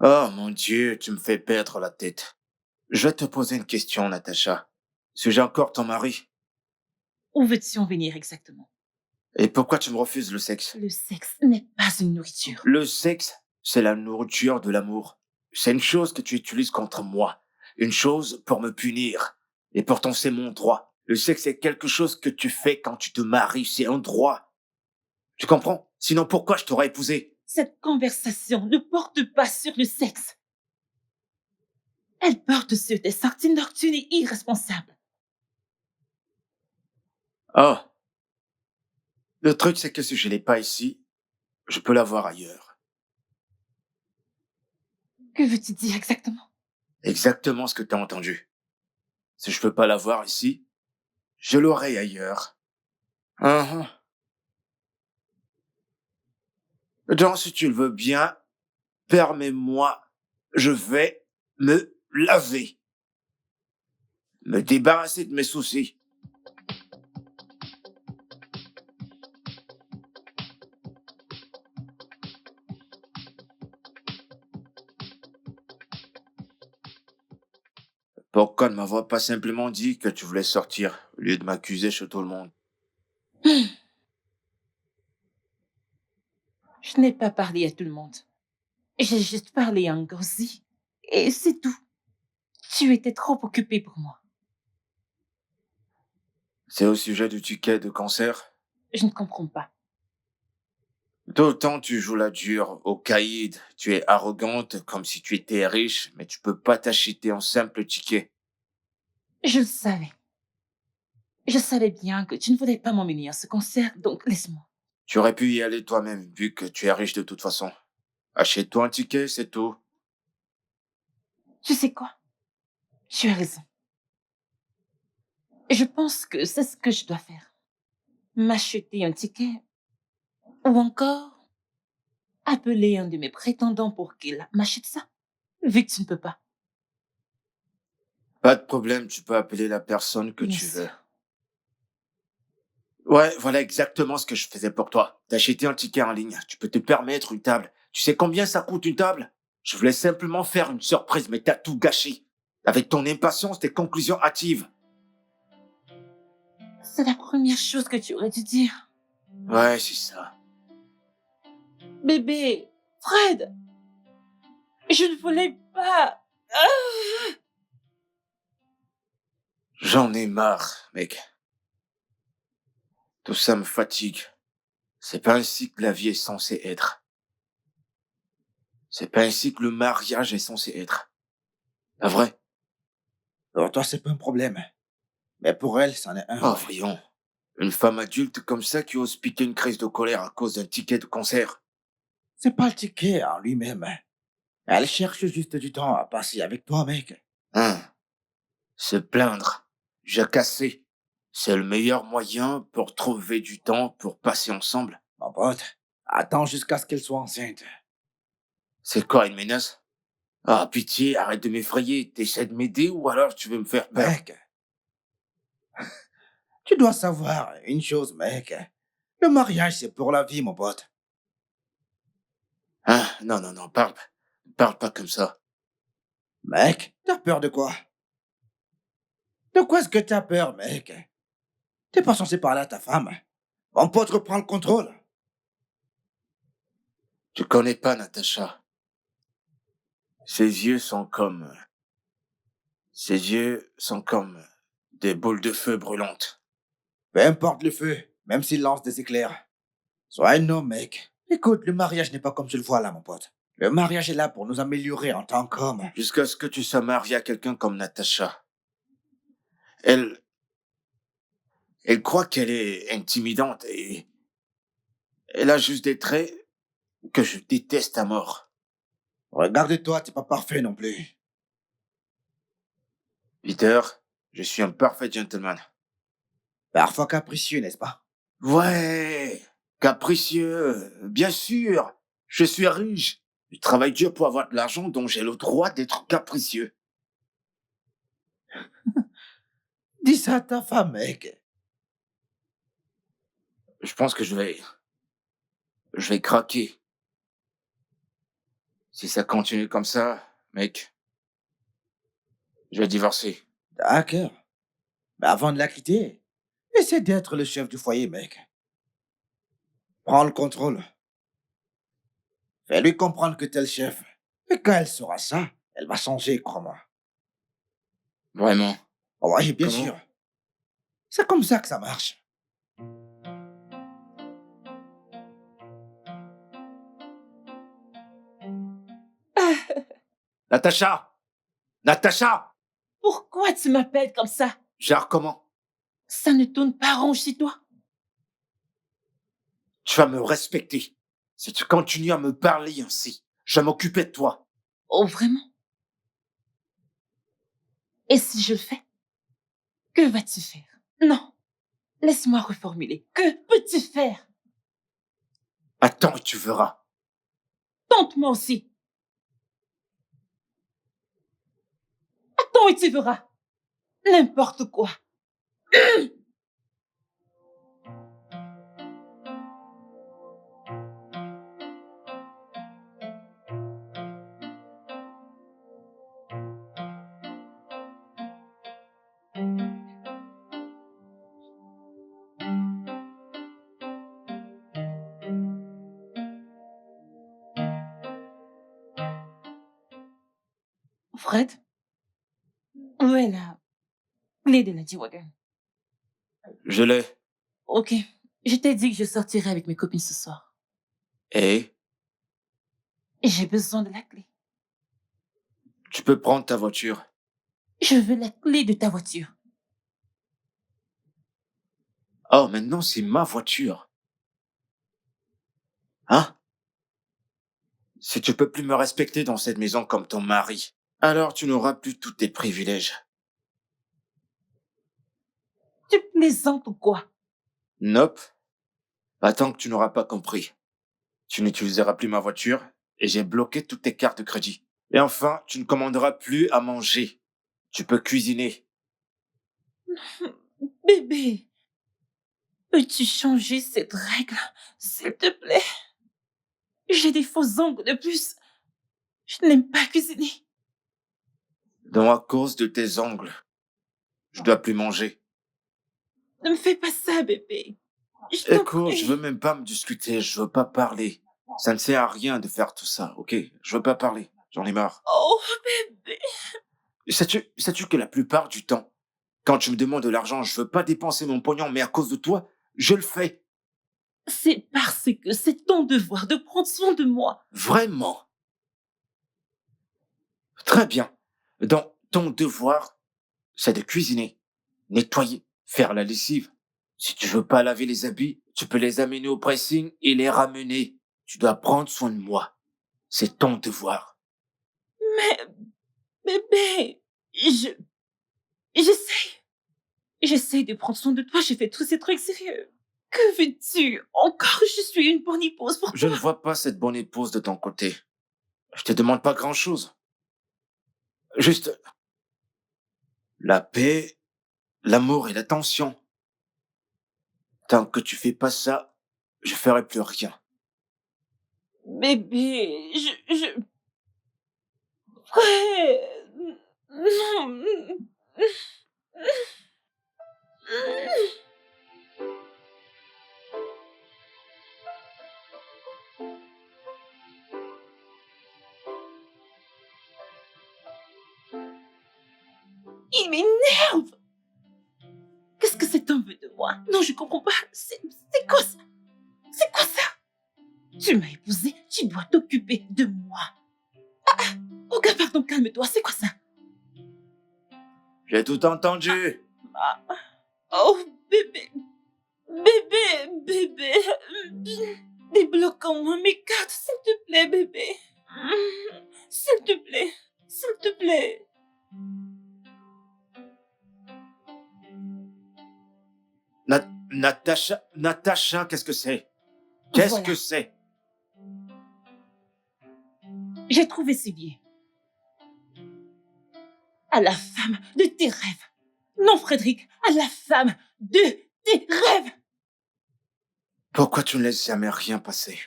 Oh mon Dieu, tu me fais perdre la tête. Je vais te poser une question, Natacha. Suis-je encore ton mari? Où veux-tu en venir exactement? Et pourquoi tu me refuses le sexe? Le sexe n'est pas une nourriture. Le sexe, c'est la nourriture de l'amour. C'est une chose que tu utilises contre moi. Une chose pour me punir. Et pourtant, c'est mon droit. Le sexe est quelque chose que tu fais quand tu te maries. C'est un droit. Tu comprends? Sinon, pourquoi je t'aurais épousé? Cette conversation ne porte pas sur le sexe. Elle porte sur tes sorties nocturnes et irresponsables. Oh, le truc, c'est que si je l'ai pas ici, je peux l'avoir ailleurs. Que veux-tu dire exactement? Exactement ce que t'as entendu. Si je peux pas l'avoir ici, je l'aurai ailleurs. Uhum. Donc, si tu le veux bien, permets-moi, je vais me laver, me débarrasser de mes soucis. Pourquoi ne m'avoir pas simplement dit que tu voulais sortir, au lieu de m'accuser chez tout le monde? Je n'ai pas parlé à tout le monde. J'ai juste parlé à Ngozi. Et c'est tout. Tu étais trop occupé pour moi. C'est au sujet du ticket de concert? Je ne comprends pas. D'autant tu joues la dure au caïd, tu es arrogante comme si tu étais riche, mais tu peux pas t'acheter un simple ticket. Je le savais. Je savais bien que tu ne voulais pas m'emmener à ce concert, donc laisse-moi. Tu aurais pu y aller toi-même, vu que tu es riche de toute façon. Achète-toi un ticket, c'est tout. Tu sais quoi? Tu as raison. Je pense que c'est ce que je dois faire. M'acheter un ticket ou encore appeler un de mes prétendants pour qu'il m'achète ça, vu que tu ne peux pas. Pas de problème, tu peux appeler la personne que Bien tu veux. sûr. Ouais, voilà exactement ce que je faisais pour toi. T'acheter un ticket en ligne, tu peux te permettre une table. Tu sais combien ça coûte une table? Je voulais simplement faire une surprise, mais t'as tout gâché. Avec ton impatience, tes conclusions hâtives. C'est la première chose que tu aurais dû dire. Ouais, c'est ça. Bébé, Fred, je ne voulais pas. Ah! J'en ai marre, mec. Tout ça me fatigue. C'est pas ainsi que la vie est censée être. C'est pas ainsi que le mariage est censé être. Pas vrai? Pour toi, c'est pas un problème. Mais pour elle, c'en est un. Oh, voyons. Une femme adulte comme ça qui ose piquer une crise de colère à cause d'un ticket de concert. C'est pas le ticket en lui-même. Elle cherche juste du temps à passer avec toi, mec. Hein? Se plaindre. Jacasser. C'est le meilleur moyen pour trouver du temps pour passer ensemble. Mon pote, attends jusqu'à ce qu'elle soit enceinte. C'est quoi, une menace? Ah, pitié, arrête de m'effrayer. T'essaies de m'aider ou alors tu veux me faire peur? Mec, tu dois savoir une chose, mec. Le mariage, c'est pour la vie, mon pote. Hein? Non, non, non, parle pas comme ça. Mec, t'as peur de quoi? De quoi est-ce que t'as peur, mec? T'es pas censé parler à ta femme. Mon pote reprend le contrôle. Tu connais pas Natacha. Ses yeux sont comme... Ses yeux sont comme des boules de feu brûlantes. Peu importe le feu, même s'il lance des éclairs. Sois un homme, mec. Écoute, le mariage n'est pas comme tu le vois là, mon pote. Le mariage est là pour nous améliorer en tant qu'hommes. Jusqu'à ce que tu sois marié à quelqu'un comme Natacha. Elle... Elle croit qu'elle est intimidante et... Elle a juste des traits que je déteste à mort. Regarde-toi, t'es pas parfait non plus. Peter, je suis un parfait gentleman. Parfois capricieux, n'est-ce pas? Ouais, capricieux, bien sûr. Je suis riche. Je travaille dur pour avoir de l'argent, donc j'ai le droit d'être capricieux. Dis ça à ta femme, mec. Je pense que Je vais craquer. Si ça continue comme ça, mec, je vais divorcer. D'accord. Mais avant de la quitter, essaie d'être le chef du foyer, mec. Prends le contrôle. Fais-lui comprendre que t'es le chef. Et quand elle saura ça, elle va changer, crois-moi. Vraiment. Oh, oui, bien Comment? sûr. C'est comme ça que ça marche. Natacha! Natacha! Pourquoi tu m'appelles comme ça? Gère comment? Ça ne tourne pas rond chez toi. Tu vas me respecter. Si tu continues à me parler ainsi, je vais m'occuper de toi. Oh, vraiment? Et si je le fais, que vas-tu faire? Non, laisse-moi reformuler. Que peux-tu faire? Attends et tu verras. Tente-moi aussi. Attends et tu verras. N'importe quoi. Fred, où est la clé de la G-Wagon? Je l'ai. Ok, je t'ai dit que je sortirais avec mes copines ce soir. Et Et j'ai besoin de la clé. tu peux prendre ta voiture. Je veux la clé de ta voiture. Oh, maintenant c'est ma voiture. Hein? Si tu peux plus me respecter dans cette maison comme ton mari, alors tu n'auras plus tous tes privilèges. Tu plaisantes ou quoi? Nope. Pas tant que tu n'auras pas compris. Tu n'utiliseras plus ma voiture et j'ai bloqué toutes tes cartes de crédit. Et enfin, tu ne commanderas plus à manger. Tu peux cuisiner. Bébé, peux-tu changer cette règle, s'il te plaît? J'ai des faux ongles de plus. Je n'aime pas cuisiner. Donc à cause de tes ongles, je dois plus manger. Ne me fais pas ça, bébé. Je t'en Écoute, je veux prie. même pas me discuter, je veux pas parler. Ça ne sert à rien de faire tout ça, ok? Je veux pas parler, j'en ai marre. Oh, bébé. Sais-tu que la plupart du temps, quand tu me demandes de l'argent, je veux pas dépenser mon pognon, mais à cause de toi, je le fais. C'est parce que c'est ton devoir de prendre soin de moi. Vraiment. Très bien. Donc, ton devoir, c'est de cuisiner, nettoyer, faire la lessive. Si tu veux pas laver les habits, tu peux les amener au pressing et les ramener. Tu dois prendre soin de moi. C'est ton devoir. Mais, bébé, j'essaie. J'essaie de prendre soin de toi. J'ai fait tous ces trucs sérieux. Que veux-tu? Encore, je suis une bonne épouse pour Je toi. ne vois pas cette bonne épouse de ton côté. Je te demande pas grand-chose. Juste la paix, l'amour et l'attention. Tant que tu fais pas ça, je ferai plus rien. Bébé, Ouais. Non. Il m'énerve. Qu'est-ce que cet homme veut de moi? Non, je comprends pas. C'est quoi ça? C'est quoi ça? Tu m'as épousé, tu dois t'occuper de moi. Oh, gars, pardon, calme-toi. C'est quoi ça? J'ai tout entendu. Ah, oh, bébé. Bébé. Débloque-moi mes cartes, s'il te plaît, bébé. S'il te plaît. S'il te plaît. Natacha, qu'est-ce que c'est? Qu'est-ce Voilà. que c'est? J'ai trouvé ce billet. À la femme de tes rêves. Non, Frédéric, à la femme de tes rêves. Pourquoi tu ne laisses jamais rien passer?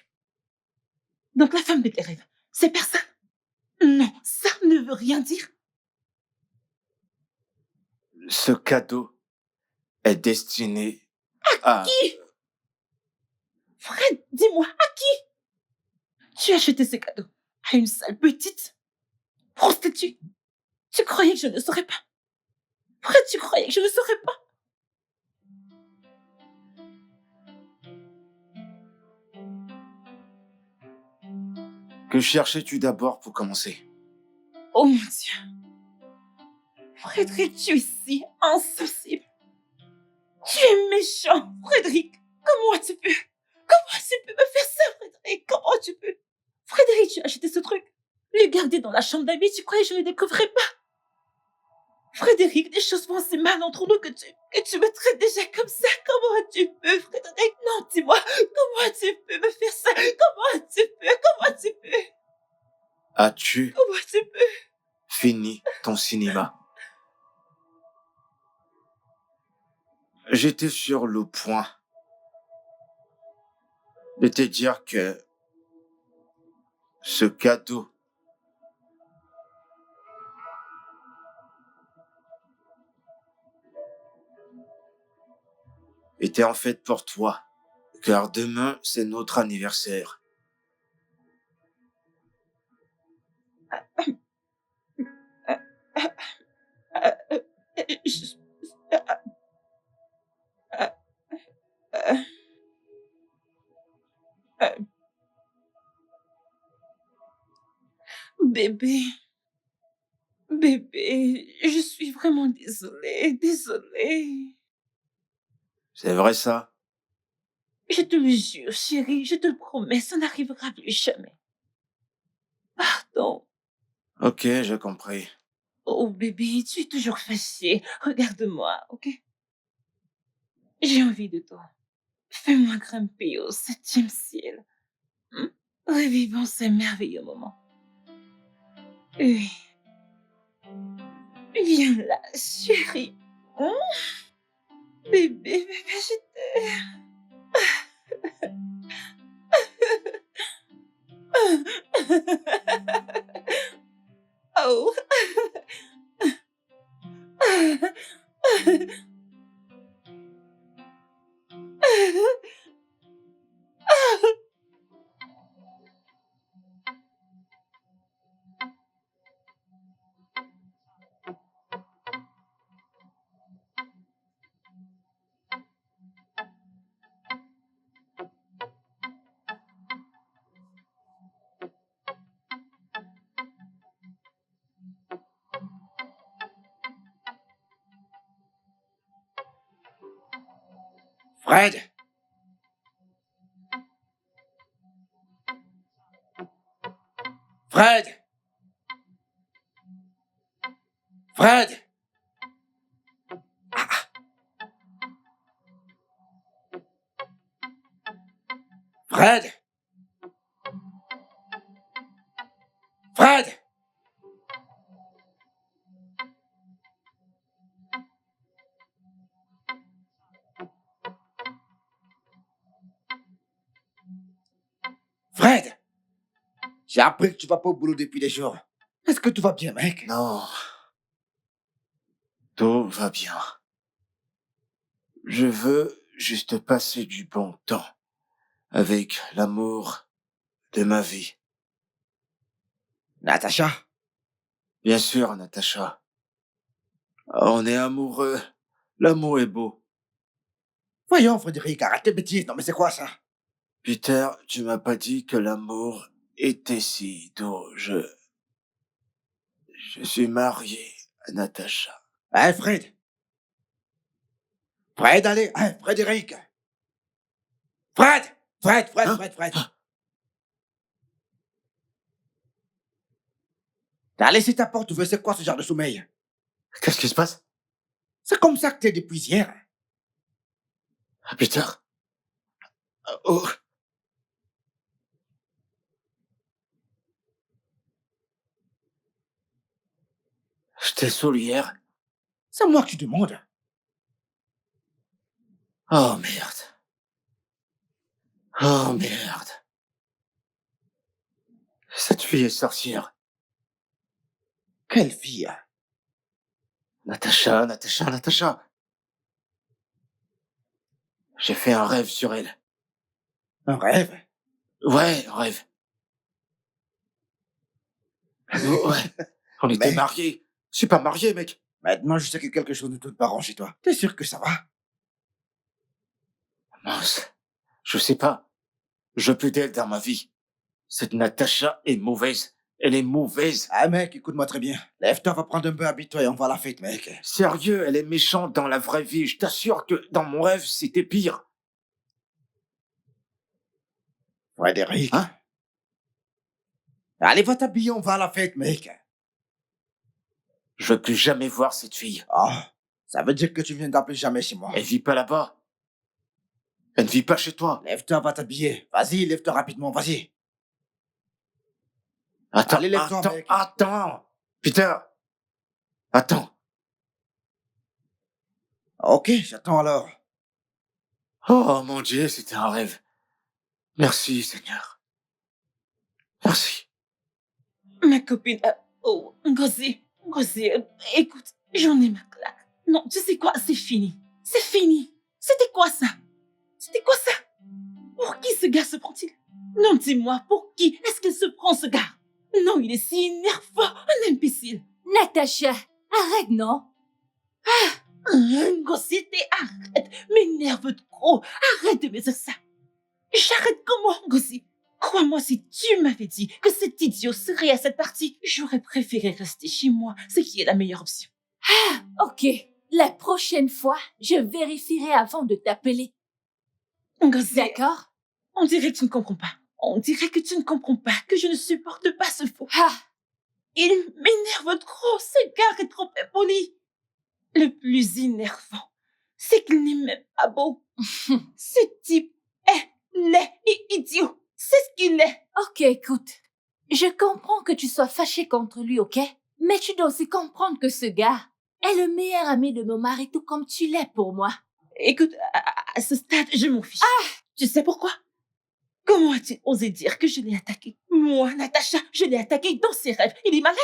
Donc la femme de tes rêves, c'est personne. Non, ça ne veut rien dire. Ce cadeau est destiné à... Qui? Fred, dis-moi, à qui tu as acheté ce cadeau? À une sale petite prostituée? Tu croyais que je ne saurais pas? Fred, tu croyais que je ne saurais pas? Que cherchais-tu d'abord pour commencer? Oh mon Dieu. Frédéric, tu es si insensible. Tu es méchant, Frédéric. Comment tu peux? Comment tu peux me faire ça, Frédéric? Comment tu peux? Frédéric, tu as acheté ce truc. Le garder dans la chambre d'amis, tu croyais que je ne le découvrais pas? Frédéric, des choses vont si mal entre nous que tu me traites déjà comme ça. Comment tu peux, Frédéric? Non, dis-moi, comment tu peux me faire ça? Comment tu peux? Comment tu peux? As-tu Comment tu peux? fini ton cinéma? J'étais sur le point de te dire que ce cadeau était en fait pour toi, car demain, c'est notre anniversaire. Je- euh, euh, euh, Bébé, bébé, je suis vraiment désolée. C'est vrai ça? Je te le jure, chérie, je te le promets, ça n'arrivera plus jamais. Pardon. Ok, j'ai compris. Oh bébé, tu es toujours fâché. Regarde-moi, ok? J'ai envie de toi. Fais-moi grimper au 7e ciel. Hmm? Revivons ces merveilleux moments. Oui. Viens là, chérie. Hmm? Bébé, je Oh. Fred! Fred! Fred! Fred! Fred! Fred! J'ai appris que tu vas pas au boulot depuis des jours. Est-ce que tout va bien, mec? Non. Tout va bien. Je veux juste passer du bon temps avec l'amour de ma vie. Natacha? Bien sûr, Natacha. On est amoureux. L'amour est beau. Voyons, Frédéric, arrête tes bêtises. Non, mais c'est quoi ça? Peter, tu m'as pas dit que l'amour était si doux. Je suis marié à Natacha. Hein, Fred? Fred, allez, hein, Frédéric! Fred! Fred, Fred, Hein? Fred, Fred! T'as laissé ta porte ouverte, c'est quoi ce genre de sommeil? Qu'est-ce qui se passe? C'est comme ça que t'es depuis hier. Peter? Oh, je t'ai saoulé hier. C'est moi que tu demandes. Oh merde. Oh merde. Cette fille est sorcière. Quelle fille? Natacha, Natacha, Natacha. J'ai fait un rêve sur elle. Un rêve? Ouais, un rêve. Ouais, on était Mais- mariés. Je suis pas marié, mec. Maintenant, je sais que quelque chose ne tourne pas rond chez toi. T'es sûr que ça va? Mince. Je sais pas. Je veux plus d'elle dans ma vie. Cette Natacha est mauvaise. Elle est mauvaise. Ah, mec, écoute-moi très bien. Lève-toi, va prendre un bain, habille-toi et on va à la fête, mec. Sérieux, elle est méchante dans la vraie vie. Je t'assure que dans mon rêve, c'était pire. Frédéric. Hein? Allez, va t'habiller, on va à la fête, mec. Je veux plus jamais voir cette fille. Oh, ça veut dire que tu viendras plus jamais chez moi. Elle vit pas là-bas. Elle ne vit pas chez toi. Lève-toi, va t'habiller. Vas-y, lève-toi rapidement, vas-y. Attends, Allez, lève-toi, attends, mec. attends. Peter. Attends. Ok, j'attends alors. Oh mon Dieu, c'était un rêve. Merci, Seigneur. Merci. Ma copine... oh, Ngozi, écoute, j'en ai ma claque. Non, tu sais quoi, c'est fini. C'est fini. C'était quoi ça? C'était quoi ça? Pour qui ce gars se prend-il? Non, dis-moi, pour qui est-ce qu'il se prend, ce gars? Non, il est si énervant, un imbécile. Natacha, arrête, non? Ngozi, arrête, m'énerve trop. Arrête de me dire ça. J'arrête comment, Ngozi? Crois-moi, si tu m'avais dit que cet idiot serait à cette partie, j'aurais préféré rester chez moi, ce qui est la meilleure option. Ok, la prochaine fois, je vérifierai avant de t'appeler. Ngozi, D'accord? on dirait que tu ne comprends pas. On dirait que tu ne comprends pas que je ne supporte pas ce faux. Ah, Il m'énerve trop, ce gars est trop impoli. Le plus énervant, c'est qu'il n'est même pas beau. Ce type est laid et idiot. C'est ce qu'il est. ok, écoute. Je comprends que tu sois fâché contre lui, ok? Mais tu dois aussi comprendre que ce gars est le meilleur ami de mon mari, tout comme tu l'es pour moi. Écoute, à ce stade, je m'en fiche. Tu sais pourquoi? Comment a-t-il osé dire que je l'ai attaqué? Moi, Natacha, je l'ai attaqué dans ses rêves. Il est malade?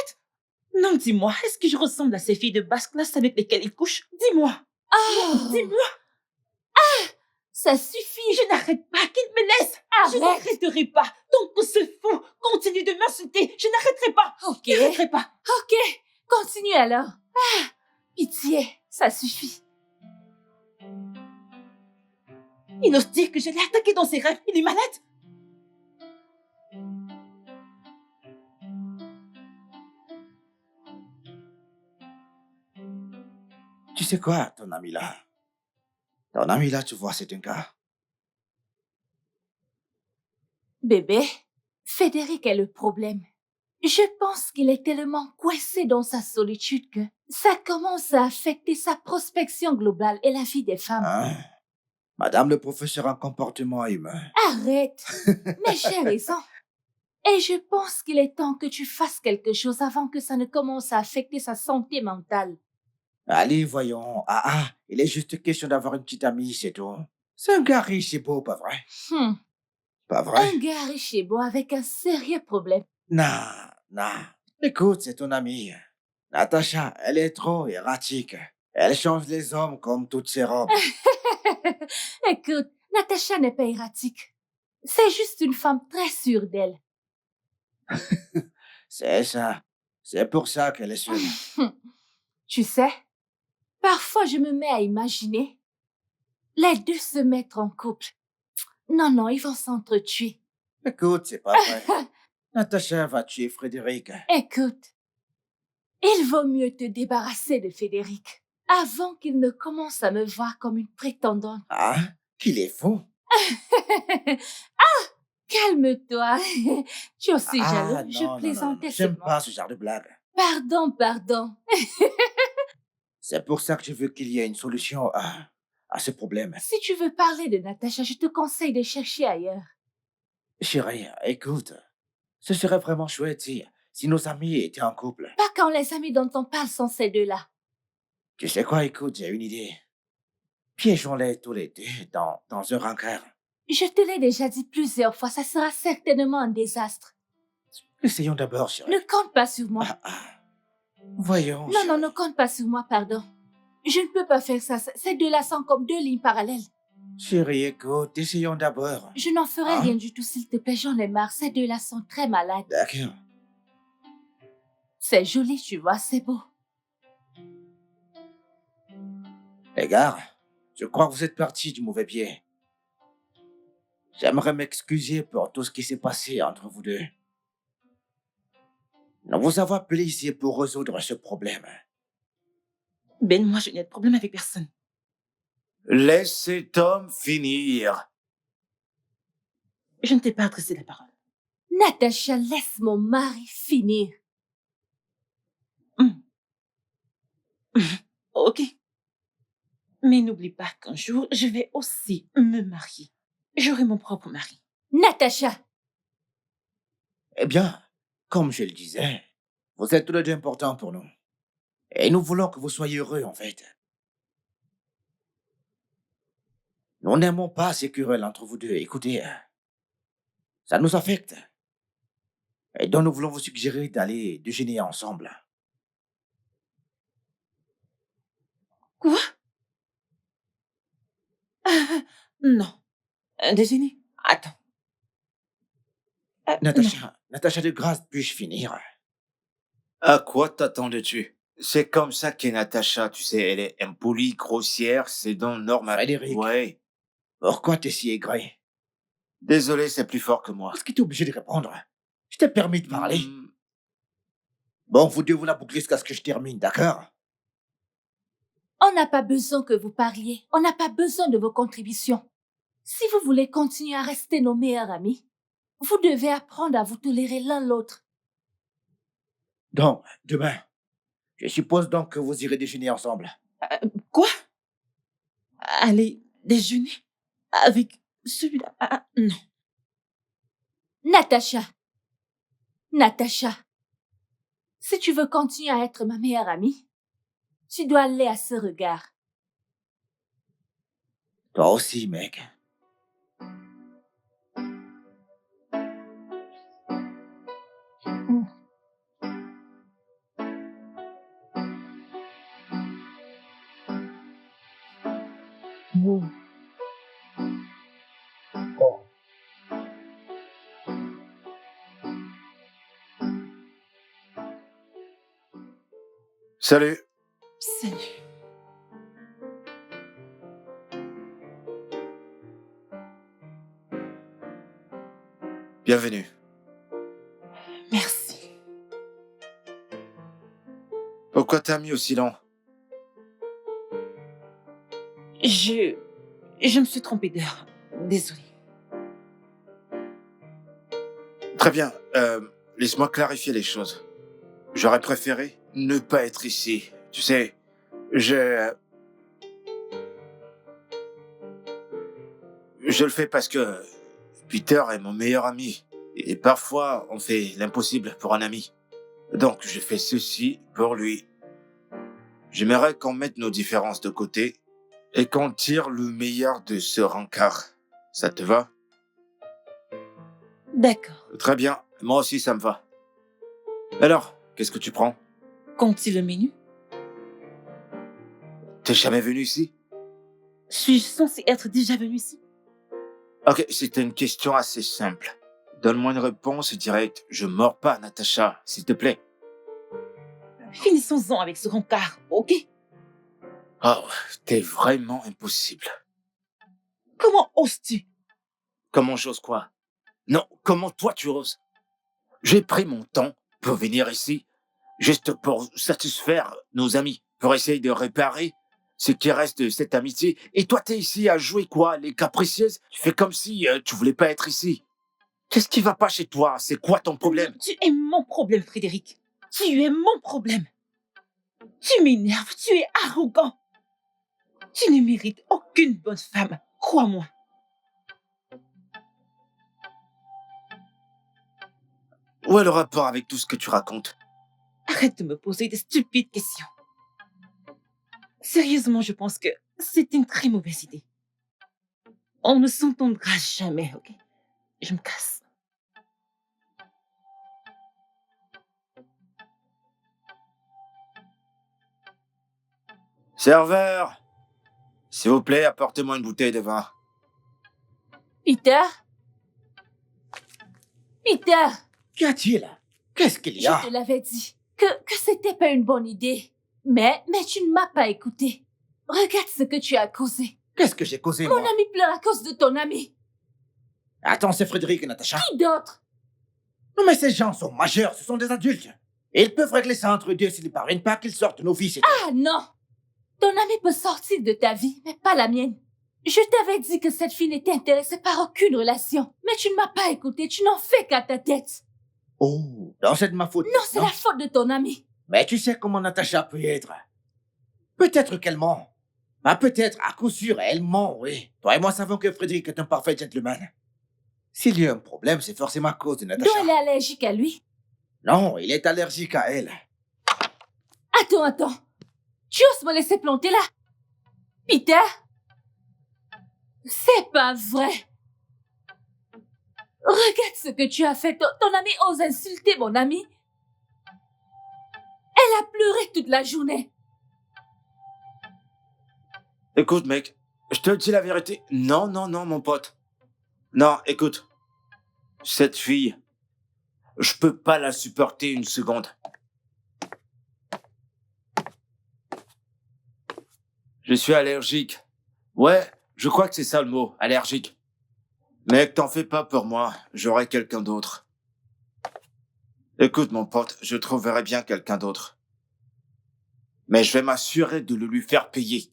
Non, dis-moi, est-ce que je ressemble à ces filles de basse classe avec lesquelles il couche? Dis-moi. Ah, Dis-moi. ça suffit. Je n'arrête pas qu'il me laisse. Je Arrête. n'arrêterai pas. Tant que ce fou continue de m'insulter, je n'arrêterai pas. Ok, Je n'arrêterai pas. ok. Continue alors. Ah, pitié, ça suffit. Il ose dire que je l'ai attaqué dans ses rêves. Il est malade. Tu sais quoi, ton ami là? Ton ami là, tu vois, c'est un gars. Bébé, Frédéric est le problème. Je pense qu'il est tellement coincé dans sa solitude que ça commence à affecter sa prospection globale et la vie des femmes. Hein? Madame le professeur en comportement humain. Arrête. Mais j'ai raison. Et je pense qu'il est temps que tu fasses quelque chose avant que ça ne commence à affecter sa santé mentale. Allez, voyons. Il est juste question d'avoir une petite amie, c'est tout. C'est un gars riche et beau, pas vrai? Pas vrai? Un gars riche et beau avec un sérieux problème. Non. Écoute, c'est ton amie. Natacha, elle est trop erratique. Elle change les hommes comme toutes ses robes. Écoute, Natacha n'est pas erratique. C'est juste une femme très sûre d'elle. C'est ça. C'est pour ça qu'elle est seule. Tu sais, parfois je me mets à imaginer les deux se mettre en couple. Non, ils vont s'entretuer. Écoute, c'est pas vrai. Natacha va tuer Frédéric. Écoute, il vaut mieux te débarrasser de Frédéric avant qu'il ne commence à me voir comme une prétendante. Ah, qu'il est fou. Calme-toi. Tu es aussi jaloux. Non, Je plaisantais J'aime seulement. pas ce genre de blague. Pardon. C'est pour ça que je veux qu'il y ait une solution à ce problème. Si tu veux parler de Natacha, je te conseille de chercher ailleurs. Chérie, écoute, ce serait vraiment chouette si nos amis étaient en couple. Pas quand les amis dont on parle sont ces deux-là. Tu sais quoi, écoute, j'ai une idée. Piégeons-les tous les deux dans un rencard. Je te l'ai déjà dit plusieurs fois, ça sera certainement un désastre. Essayons d'abord, chérie. Ne compte pas sur moi. Voyons. Non, non, ne compte pas sur moi, pardon. Je ne peux pas faire ça. Ces deux-là sont comme deux lignes parallèles. Chérie, écoute, essayons d'abord. Je n'en ferai Hein? rien du tout, s'il te plaît. J'en ai marre. Ces deux-là sont très malades. D'accord. C'est joli, tu vois, c'est beau. Les gars, je crois que vous êtes partis du mauvais pied. J'aimerais m'excuser pour tout ce qui s'est passé entre vous deux. Nous vous avons appelé ici pour résoudre ce problème. Ben, moi, je n'ai de problème avec personne. Laissez Tom finir. Je ne t'ai pas adressé la parole. Natacha, laisse mon mari finir. Ok. Mais n'oublie pas qu'un jour, je vais aussi me marier. J'aurai mon propre mari. Natacha, Eh bien, comme je le disais, vous êtes tous les deux importants pour nous. Et nous voulons que vous soyez heureux, en fait. Nous n'aimons pas ces querelles entre vous deux. Écoutez, ça nous affecte. Et donc nous voulons vous suggérer d'aller déjeuner ensemble. Quoi? Non. Déjeuner? Attends. Non. Natacha de grâce, puis-je finir? À quoi t'attendais-tu? C'est comme ça qu'est Natacha, tu sais, elle est impolie, grossière, c'est donc normal. Frédéric. Ouais. Pourquoi t'es si aigri? Désolé, c'est plus fort que moi. Est-ce que t'es obligé de répondre? Je t'ai permis de parler. Hmm, Bon, vous deux, vous la bouclez jusqu'à ce que je termine, d'accord? on n'a pas besoin que vous parliez. On n'a pas besoin de vos contributions. Si vous voulez continuer à rester nos meilleurs amis, vous devez apprendre à vous tolérer l'un l'autre. Donc, demain, je suppose donc que vous irez déjeuner ensemble. Quoi? Aller déjeuner avec celui-là? Non. Natacha, Natacha, si tu veux continuer à être ma meilleure amie, tu dois aller à ce regard. Toi aussi, mec. Salut. Salut. Bienvenue. Merci. Pourquoi t'as mis aussi long? Je me suis trompée d'heure. Désolée. Très bien. Laisse-moi clarifier les choses. J'aurais préféré ne pas être ici. Tu sais, je le fais parce que Peter est mon meilleur ami. Et parfois, on fait l'impossible pour un ami. Donc, je fais ceci pour lui. J'aimerais qu'on mette nos différences de côté et qu'on tire le meilleur de ce rencard. Ça te va? D'accord. Très bien. Moi aussi, ça me va. Alors, qu'est-ce que tu prends? Compte-t-il le menu? T'es jamais venu ici? Suis-je censée être déjà venue ici? Ok, c'était une question assez simple. Donne-moi une réponse directe. Je mords pas, Natacha, s'il te plaît. Finissons-en avec ce rencard, ok? Oh, t'es vraiment impossible. Comment oses-tu? Comment j'ose quoi? Non, comment toi tu oses? J'ai pris mon temps pour venir ici, juste pour satisfaire nos amis, pour essayer de réparer ce qui reste de cette amitié. Et toi, t'es ici à jouer quoi? Les capricieuses? Tu fais comme si tu voulais pas être ici. Qu'est-ce qui va pas chez toi? C'est quoi ton problème? Tu es mon problème, Frédéric. Tu es mon problème. Tu m'énerves, tu es arrogant. Tu ne mérites aucune bonne femme, crois-moi. Où est le rapport avec tout ce que tu racontes? Arrête de me poser des stupides questions. Sérieusement, je pense que c'est une très mauvaise idée. On ne s'entendra jamais, ok? Je me casse. Serveur, s'il vous plaît, apportez-moi une bouteille de vin. Peter? Peter, Qu'y a-t-il? Qu'est-ce qu'il y je a? te l'avais dit que c'était pas une bonne idée. Mais tu ne m'as pas écouté. Regarde ce que tu as causé. Qu'est-ce que j'ai causé, Mon moi? ami pleure à cause de ton ami. Attends, c'est Frédéric et Natacha. Qui d'autre? Non, mais ces gens sont majeurs, ce sont des adultes. Ils peuvent régler ça entre deux s'ils ne parviennent pas qu'ils sortent nos vies, c'est tout. Ah non! Ton ami peut sortir de ta vie, mais pas la mienne. Je t'avais dit que cette fille n'était intéressée par aucune relation. Mais tu ne m'as pas écouté, tu n'en fais qu'à ta tête. Oh, non, c'est de ma faute. Non, c'est la faute de ton ami. Mais tu sais comment Natacha peut être. Peut-être qu'elle ment. Bah, peut-être, à coup sûr, elle ment, oui. Toi et moi savons que Frédéric est un parfait gentleman. S'il y a un problème, c'est forcément à cause de Donc Natacha. elle est allergique à lui. Non, il est allergique à elle. Attends. Tu oses me laisser planter là? Peter? C'est pas vrai. Regarde ce que tu as fait. Ton ami ose insulter mon ami. Elle a pleuré toute la journée. Écoute, mec, je te dis la vérité. Non, mon pote. Non, écoute. Cette fille, je peux pas la supporter une seconde. Je suis allergique. Ouais, je crois que c'est ça le mot, allergique. Mec, t'en fais pas pour moi, j'aurai quelqu'un d'autre. Écoute, mon pote, je trouverai bien quelqu'un d'autre. Mais je vais m'assurer de le lui faire payer.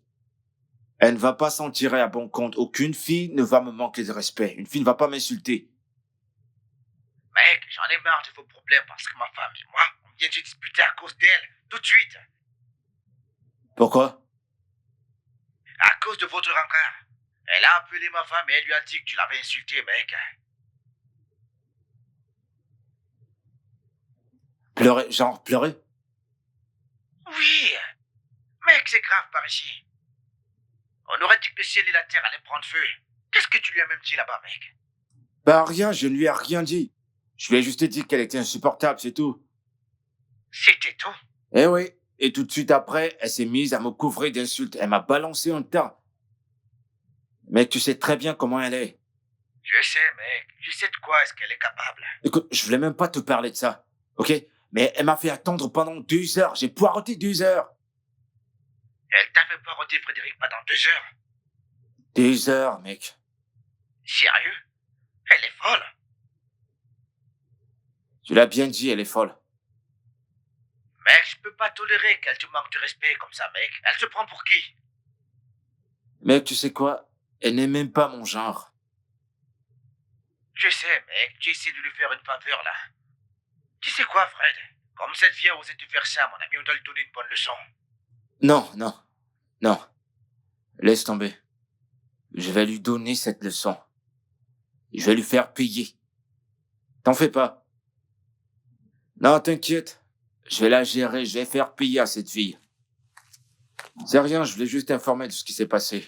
Elle ne va pas s'en tirer à bon compte. Aucune fille ne va me manquer de respect. Une fille ne va pas m'insulter. Mec, j'en ai marre de vos problèmes parce que ma femme et moi, on vient de se disputer à cause d'elle, tout de suite. Pourquoi? À cause de votre rancœur. Elle a appelé ma femme et elle lui a dit que tu l'avais insulté, mec. Pleurer, genre pleurer? Oui. Mec, c'est grave par ici. On aurait dit que le ciel et la terre allaient prendre feu. Qu'est-ce que tu lui as même dit là-bas, mec? Bah rien, je ne lui ai rien dit. Je lui ai juste dit qu'elle était insupportable, c'est tout. C'était tout. Eh oui, et tout de suite après, elle s'est mise à me couvrir d'insultes. Elle m'a balancé un tas. Mais tu sais très bien comment elle est. Je sais, mec. Je sais de quoi est-ce qu'elle est capable. Écoute, je voulais même pas te parler de ça, ok? Mais elle m'a fait attendre pendant 2 heures. J'ai poireauté 2 heures. Elle t'a fait paroter Frédéric pendant 2 heures. 2 heures, mec. Sérieux? Elle est folle. Tu l'as bien dit, elle est folle. Mec, je peux pas tolérer qu'elle te manque de respect comme ça, mec. Elle se prend pour qui? Mec, tu sais quoi? Elle n'est même pas mon genre. Je sais, mec. Tu essaies de lui faire une faveur, là. Tu sais quoi, Fred? Comme cette fille a osé te faire ça, mon ami, on doit lui donner une bonne leçon. Non. Laisse tomber. Je vais lui donner cette leçon. Je vais lui faire payer. T'en fais pas. Non, t'inquiète. Je vais la gérer, je vais faire payer à cette fille. C'est rien, je voulais juste t'informer de ce qui s'est passé.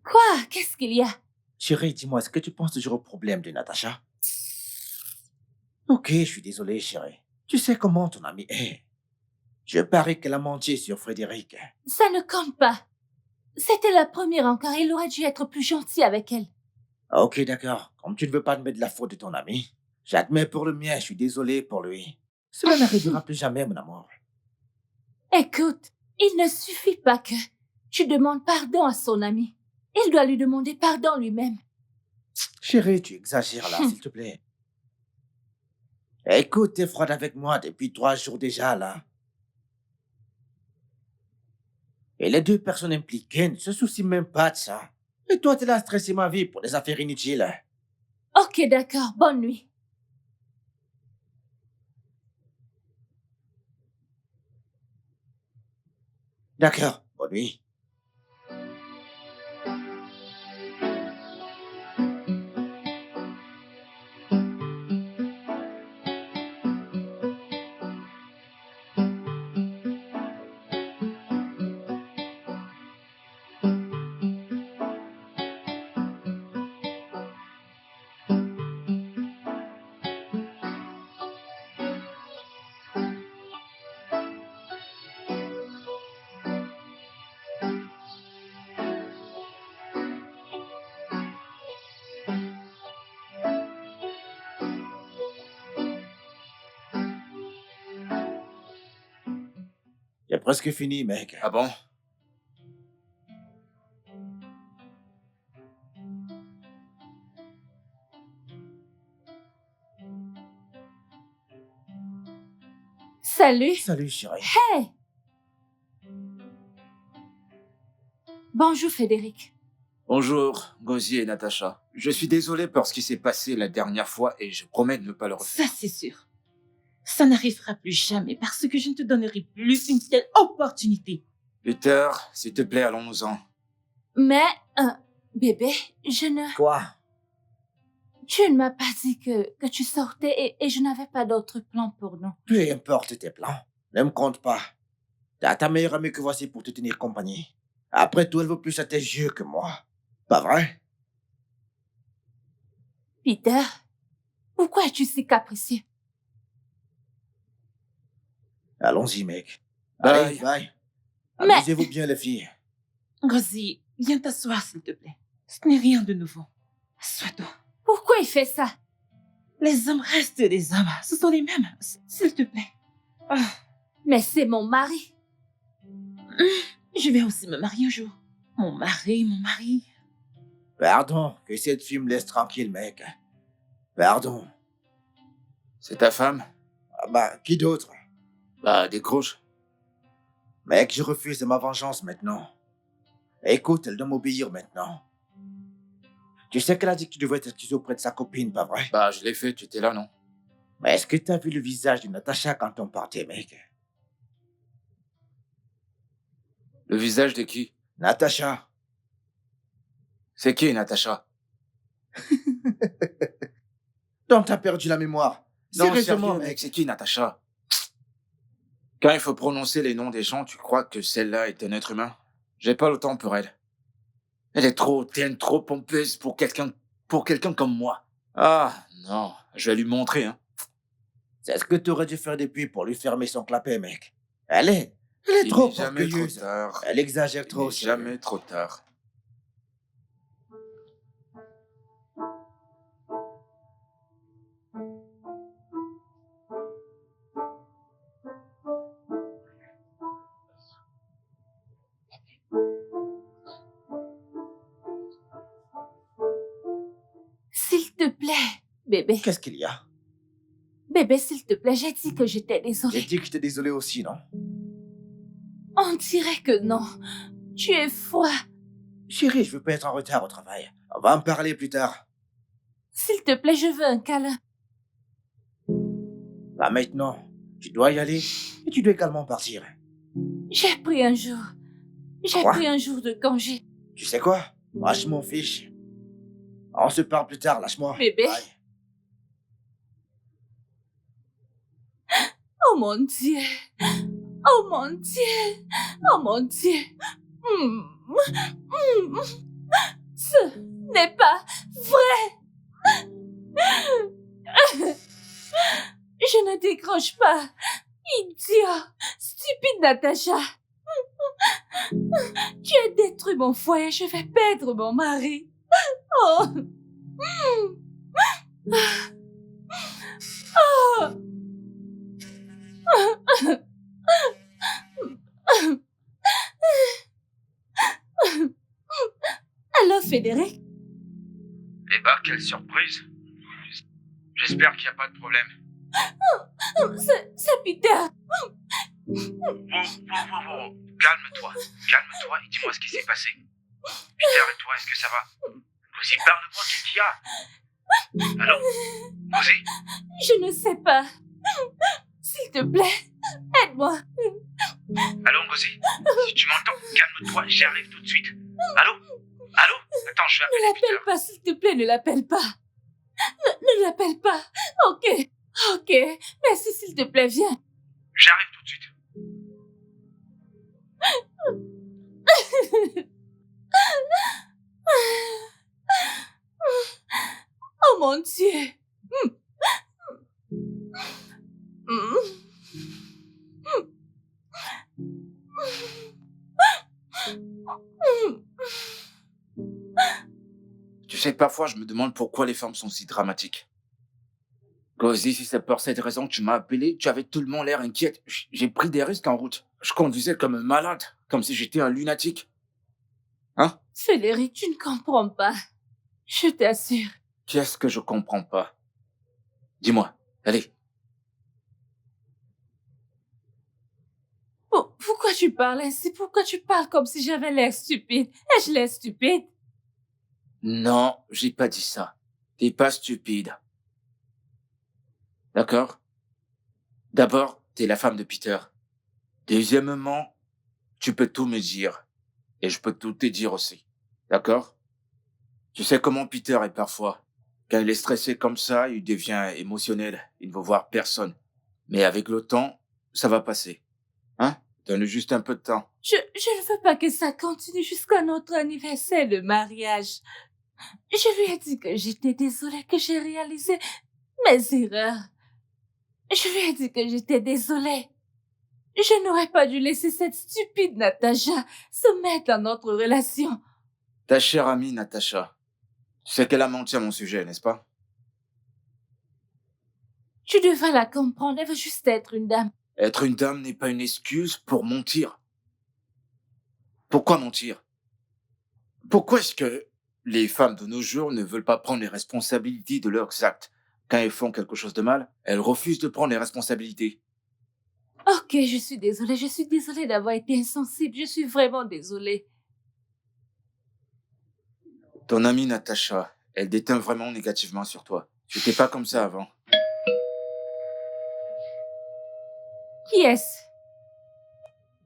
Quoi? Qu'est-ce qu'il y a? Chérie, dis-moi, est-ce que tu penses toujours au problème de Natacha? Ok, je suis désolé, chérie. Tu sais comment ton amie est. Je parie qu'elle a menti sur Frédéric. Ça ne compte pas. C'était la première encore. Il aurait dû être plus gentil avec elle. Ok, d'accord. Comme tu ne veux pas admettre la faute de ton ami, j'admets pour le mien, je suis désolé pour lui. Cela n'arrivera plus jamais, mon amour. Écoute, il ne suffit pas que tu demandes pardon à son ami. Il doit lui demander pardon lui-même. Chérie, tu exagères là, s'il te plaît. Écoute, t'es froide avec moi depuis 3 jours déjà, là. Et les 2 personnes impliquées ne se soucient même pas de ça. Et toi, t'es là à stresser ma vie pour des affaires inutiles. Ok, d'accord. Bonne nuit. D'accord, bonne nuit. J'ai presque fini, mec. Ah bon? Salut. Salut, chérie. Hey! Bonjour, Frédéric. Bonjour, Gozi et Natacha. Je suis désolé pour ce qui s'est passé la dernière fois et je promets de ne pas le refaire. Ça, c'est sûr. Ça n'arrivera plus jamais parce que je ne te donnerai plus une telle opportunité. Peter, s'il te plaît, allons-nous-en. Mais, bébé, je ne... Quoi? Tu ne m'as pas dit que tu sortais et je n'avais pas d'autre plan pour nous. Peu importe tes plans. Ne me compte pas. T'as ta meilleure amie que voici pour te tenir compagnie. Après tout, elle vaut plus à tes yeux que moi. Pas vrai? Peter, pourquoi es-tu si capricieux? Allons-y, mec. Bye. Allez, bye. Mais- Amusez-vous bien, les filles. Rosie, viens t'asseoir, s'il te plaît. Ce n'est rien de nouveau. Assois-toi. Pourquoi il fait ça? Les hommes restent des hommes. Ce sont les mêmes. S'il te plaît. Ah, Mais c'est mon mari. je vais aussi me marier un jour. Mon mari. Pardon, que cette fille me laisse tranquille, mec. Pardon. C'est ta femme? Ah bah, qui d'autre? Bah, décroche. Mec, je refuse ma vengeance maintenant. Écoute, elle doit m'obéir maintenant. Tu sais qu'elle a dit que tu devrais t'excuser auprès de sa copine, pas vrai? Bah, je l'ai fait, tu étais là, non? Mais est-ce que t'as vu le visage de Natacha quand on partait, mec? Le visage de qui? Natacha. C'est qui, Natacha? Donc t'as perdu la mémoire. Non, Sérieusement, sérieux, mec, c'est qui, Natacha? Quand il faut prononcer les noms des gens, tu crois que celle-là est un être humain? J'ai pas le temps pour elle. Elle est trop hautaine, trop pompeuse pour quelqu'un comme moi. Ah, non, je vais lui montrer, hein. C'est ce que t'aurais dû faire depuis pour lui fermer son clapet, mec. Elle est trop Il n'est jamais trop orgueilleuse. tard. Elle exagère Il trop. n'est jamais trop tard. S'il te plaît, bébé. Qu'est-ce qu'il y a? Bébé, s'il te plaît, j'ai dit que j'étais J'ai désolée. dit que j'étais désolé aussi, non? On dirait que non. Tu es froid. Chérie, je veux pas être en retard au travail. On va en parler plus tard. S'il te plaît, je veux un câlin. Pas maintenant. Tu dois y aller et tu dois également partir. J'ai pris un jour. J'ai Quoi? pris un jour de congé. Tu sais quoi? Moi, je m'en fiche. On se parle plus tard, lâche-moi. Bébé. Bye. Oh mon Dieu. Oh mon Dieu. Oh mon Dieu. Hmm. Hmm. Ce n'est pas vrai. Je ne décroche pas. Idiot. Stupide Natacha. Tu as détruit mon foyer. Je vais perdre mon mari. Oh. Oh. Allô, Frédéric? Eh ben, quelle surprise. J'espère qu'il n'y a pas de problème. C'est Peter. Calme-toi. Calme-toi et dis-moi ce qui s'est passé. Peter et toi, est-ce que ça va? Rosie, parle-moi, qu'est-ce qu'il y a? Allô? Rosie? Je ne sais pas. S'il te plaît, aide-moi. Allô, Rosie? Si tu m'entends, calme-toi, j'arrive tout de suite. Allô? Allô? Attends, je vais Ne appeler Peter. l'appelle pas, s'il te plaît, ne l'appelle pas. Ne l'appelle pas. Ok. Merci, s'il te plaît, viens. J'arrive tout de suite. Oh mon Dieu. Tu sais, parfois, je me demande pourquoi les femmes sont si dramatiques. Gozi, si c'est pour cette raison que tu m'as appelé, tu avais tellement l'air inquiète. J'ai pris des risques en route. Je conduisais comme un malade, comme si j'étais un lunatique. Hein? Frédéric, tu ne comprends pas. Je t'assure. Qu'est-ce que je comprends pas? Dis-moi, allez. Pourquoi tu parles ainsi? Pourquoi tu parles comme si j'avais l'air stupide? Ai-je l'air stupide? Non, j'ai pas dit ça. T'es pas stupide. D'accord? D'abord, t'es la femme de Peter. Deuxièmement, tu peux tout me dire. Et je peux tout te dire aussi. D'accord? Tu sais comment Peter est parfois. Quand il est stressé comme ça, il devient émotionnel. Il ne veut voir personne. Mais avec le temps, ça va passer. Hein? Donne-lui juste un peu de temps. Je ne veux pas que ça continue jusqu'à notre anniversaire de mariage. Je lui ai dit que j'étais désolée, que j'ai réalisé mes erreurs. Je lui ai dit que j'étais désolée. Je n'aurais pas dû laisser cette stupide Natacha se mettre dans notre relation. Ta chère amie Natacha, tu sais qu'elle a menti à mon sujet, n'est-ce pas? Tu devrais la comprendre, elle veut juste être une dame. Être une dame n'est pas une excuse pour mentir. Pourquoi mentir? Pourquoi est-ce que les femmes de nos jours ne veulent pas prendre les responsabilités de leurs actes? Quand elles font quelque chose de mal, elles refusent de prendre les responsabilités. Ok, je suis désolée d'avoir été insensible, je suis vraiment désolée. Ton amie Natacha, elle déteint vraiment négativement sur toi. Tu n'étais pas comme ça avant. Qui est-ce?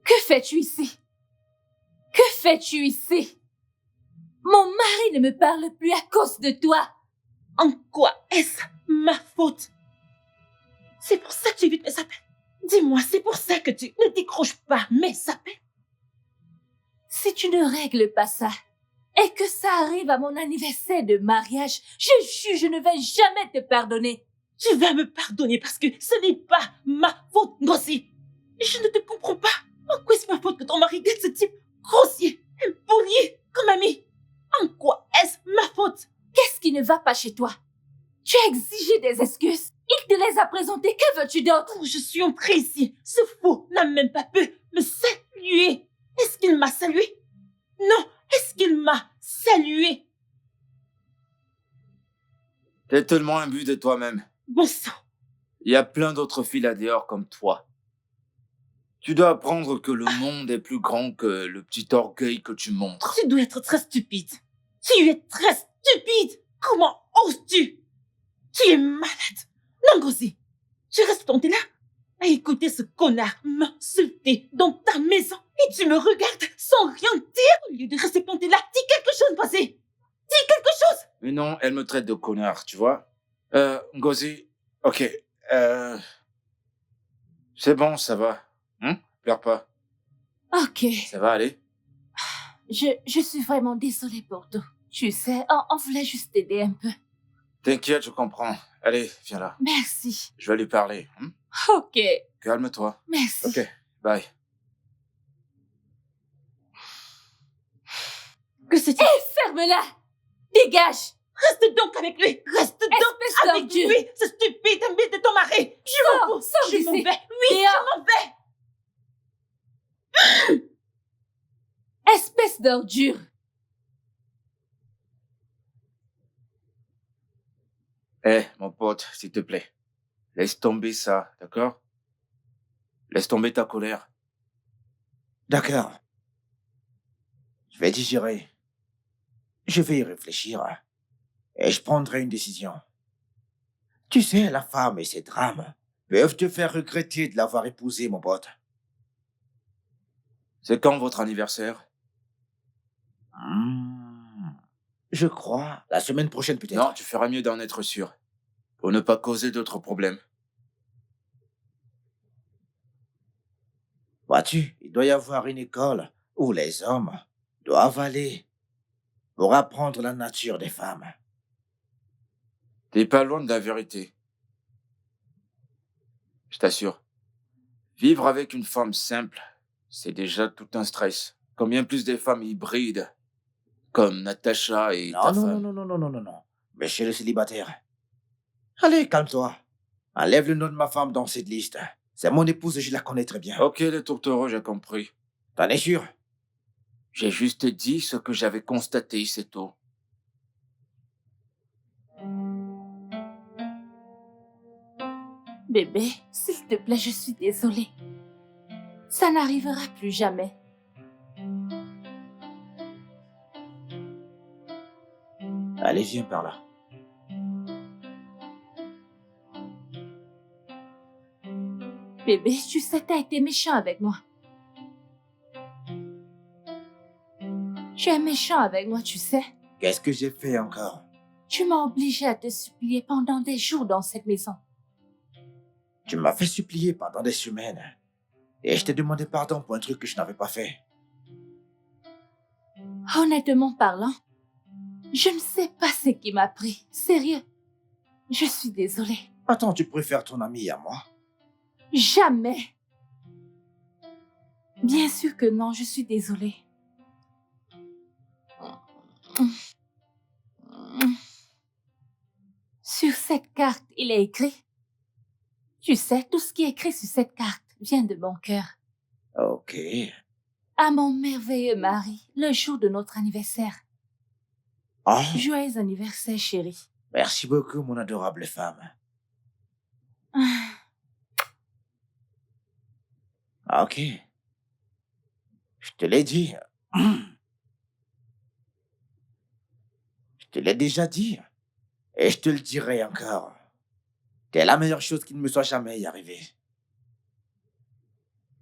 Que fais-tu ici? Que fais-tu ici? Mon mari ne me parle plus à cause de toi. En quoi est-ce ma faute? C'est pour ça que tu évites mes appels. Dis-moi, c'est pour ça que tu ne décroches pas mes appels. Si tu ne règles pas ça, et que ça arrive à mon anniversaire de mariage, je jure, je ne vais jamais te pardonner. Tu vas me pardonner parce que ce n'est pas ma faute, grossier. Je ne te comprends pas. En quoi est-ce ma faute que ton mari garde ce type grossier, impoli, comme ami? En quoi est-ce ma faute? Qu'est-ce qui ne va pas chez toi? Tu as exigé des excuses. Il te les a présentées. Que veux-tu d'autre? Oh, je suis entrée ici. Ce fou n'a même pas pu me saluer. Est-ce qu'il m'a salué? Non. Est-ce qu'il m'a salué? T'es tellement imbu de toi-même. Bon sang. Il y a plein d'autres filles là dehors comme toi. Tu dois apprendre que le monde est plus grand que le petit orgueil que tu montres. Tu dois être très stupide. Tu es très stupide. Comment oses-tu? Tu es malade. Non, Gossi. Tu restes planté là à écouter ce connard m'insulter dans ta maison et tu me regardes sans rien dire au lieu de rester planté là. Dis quelque chose, Gossi. Dis quelque chose. Mais non, elle me traite de connard, tu vois. Ngozi, ok. C'est bon, ça va. Pleure pas. Ok. Ça va aller? Je suis vraiment désolée pour tout. Tu sais, on voulait juste t'aider un peu. T'inquiète, je comprends. Allez, viens là. Merci. Je vais lui parler. Ok. Calme-toi. Merci. Ok, bye. Que c'est-il? Ferme-la! Dégage! Reste donc avec lui. Reste donc Espèce avec d'ordure. lui. Ce stupide ami de ton mari. Je m'en fous. Sors Je m'en d'ici. vais. Oui, Dehors. je m'en vais. Espèce d'ordure! Mon pote, s'il te plaît. Laisse tomber ça, d'accord? Laisse tomber ta colère. D'accord. Je vais digérer. Je vais y réfléchir. Et je prendrai une décision. Tu sais, la femme et ses drames peuvent te faire regretter de l'avoir épousée, mon pote. C'est quand votre anniversaire? Je crois la semaine prochaine peut-être. Non, tu feras mieux d'en être sûr. Pour ne pas causer d'autres problèmes. Vois-tu, il doit y avoir une école où les hommes doivent aller pour apprendre la nature des femmes. T'es pas loin de la vérité. Je t'assure. Vivre avec une femme simple, c'est déjà tout un stress. Combien plus des femmes hybrides, comme Natacha et ta femme. Non. Monsieur le célibataire. Allez, calme-toi. Enlève le nom de ma femme dans cette liste. C'est mon épouse, je la connais très bien. Ok, les tourtereaux, j'ai compris. T'en es sûr? J'ai juste dit ce que j'avais constaté, c'est tout. Bébé, s'il te plaît, je suis désolée. Ça n'arrivera plus jamais. Allez, viens par là. Bébé, tu sais, t'as été méchant avec moi. Tu es méchant avec moi, tu sais. Qu'est-ce que j'ai fait encore? Tu m'as obligé à te supplier pendant des jours dans cette maison. Tu m'as fait supplier pendant des semaines. Et je t'ai demandé pardon pour un truc que je n'avais pas fait. Honnêtement parlant, je ne sais pas ce qui m'a pris. Sérieux. Je suis désolée. Attends, tu préfères ton ami à moi? Jamais. Bien sûr que non, je suis désolée. Sur cette carte, il est écrit. Tu sais, tout ce qui est écrit sur cette carte vient de mon cœur. Ok. À mon merveilleux mari, le jour de notre anniversaire. Oh, Joyeux anniversaire, chérie. merci beaucoup, mon adorable femme. Ok. Je te l'ai dit. Je te l'ai déjà dit. Et je te le dirai encore. T'es la meilleure chose qui ne me soit jamais arrivée.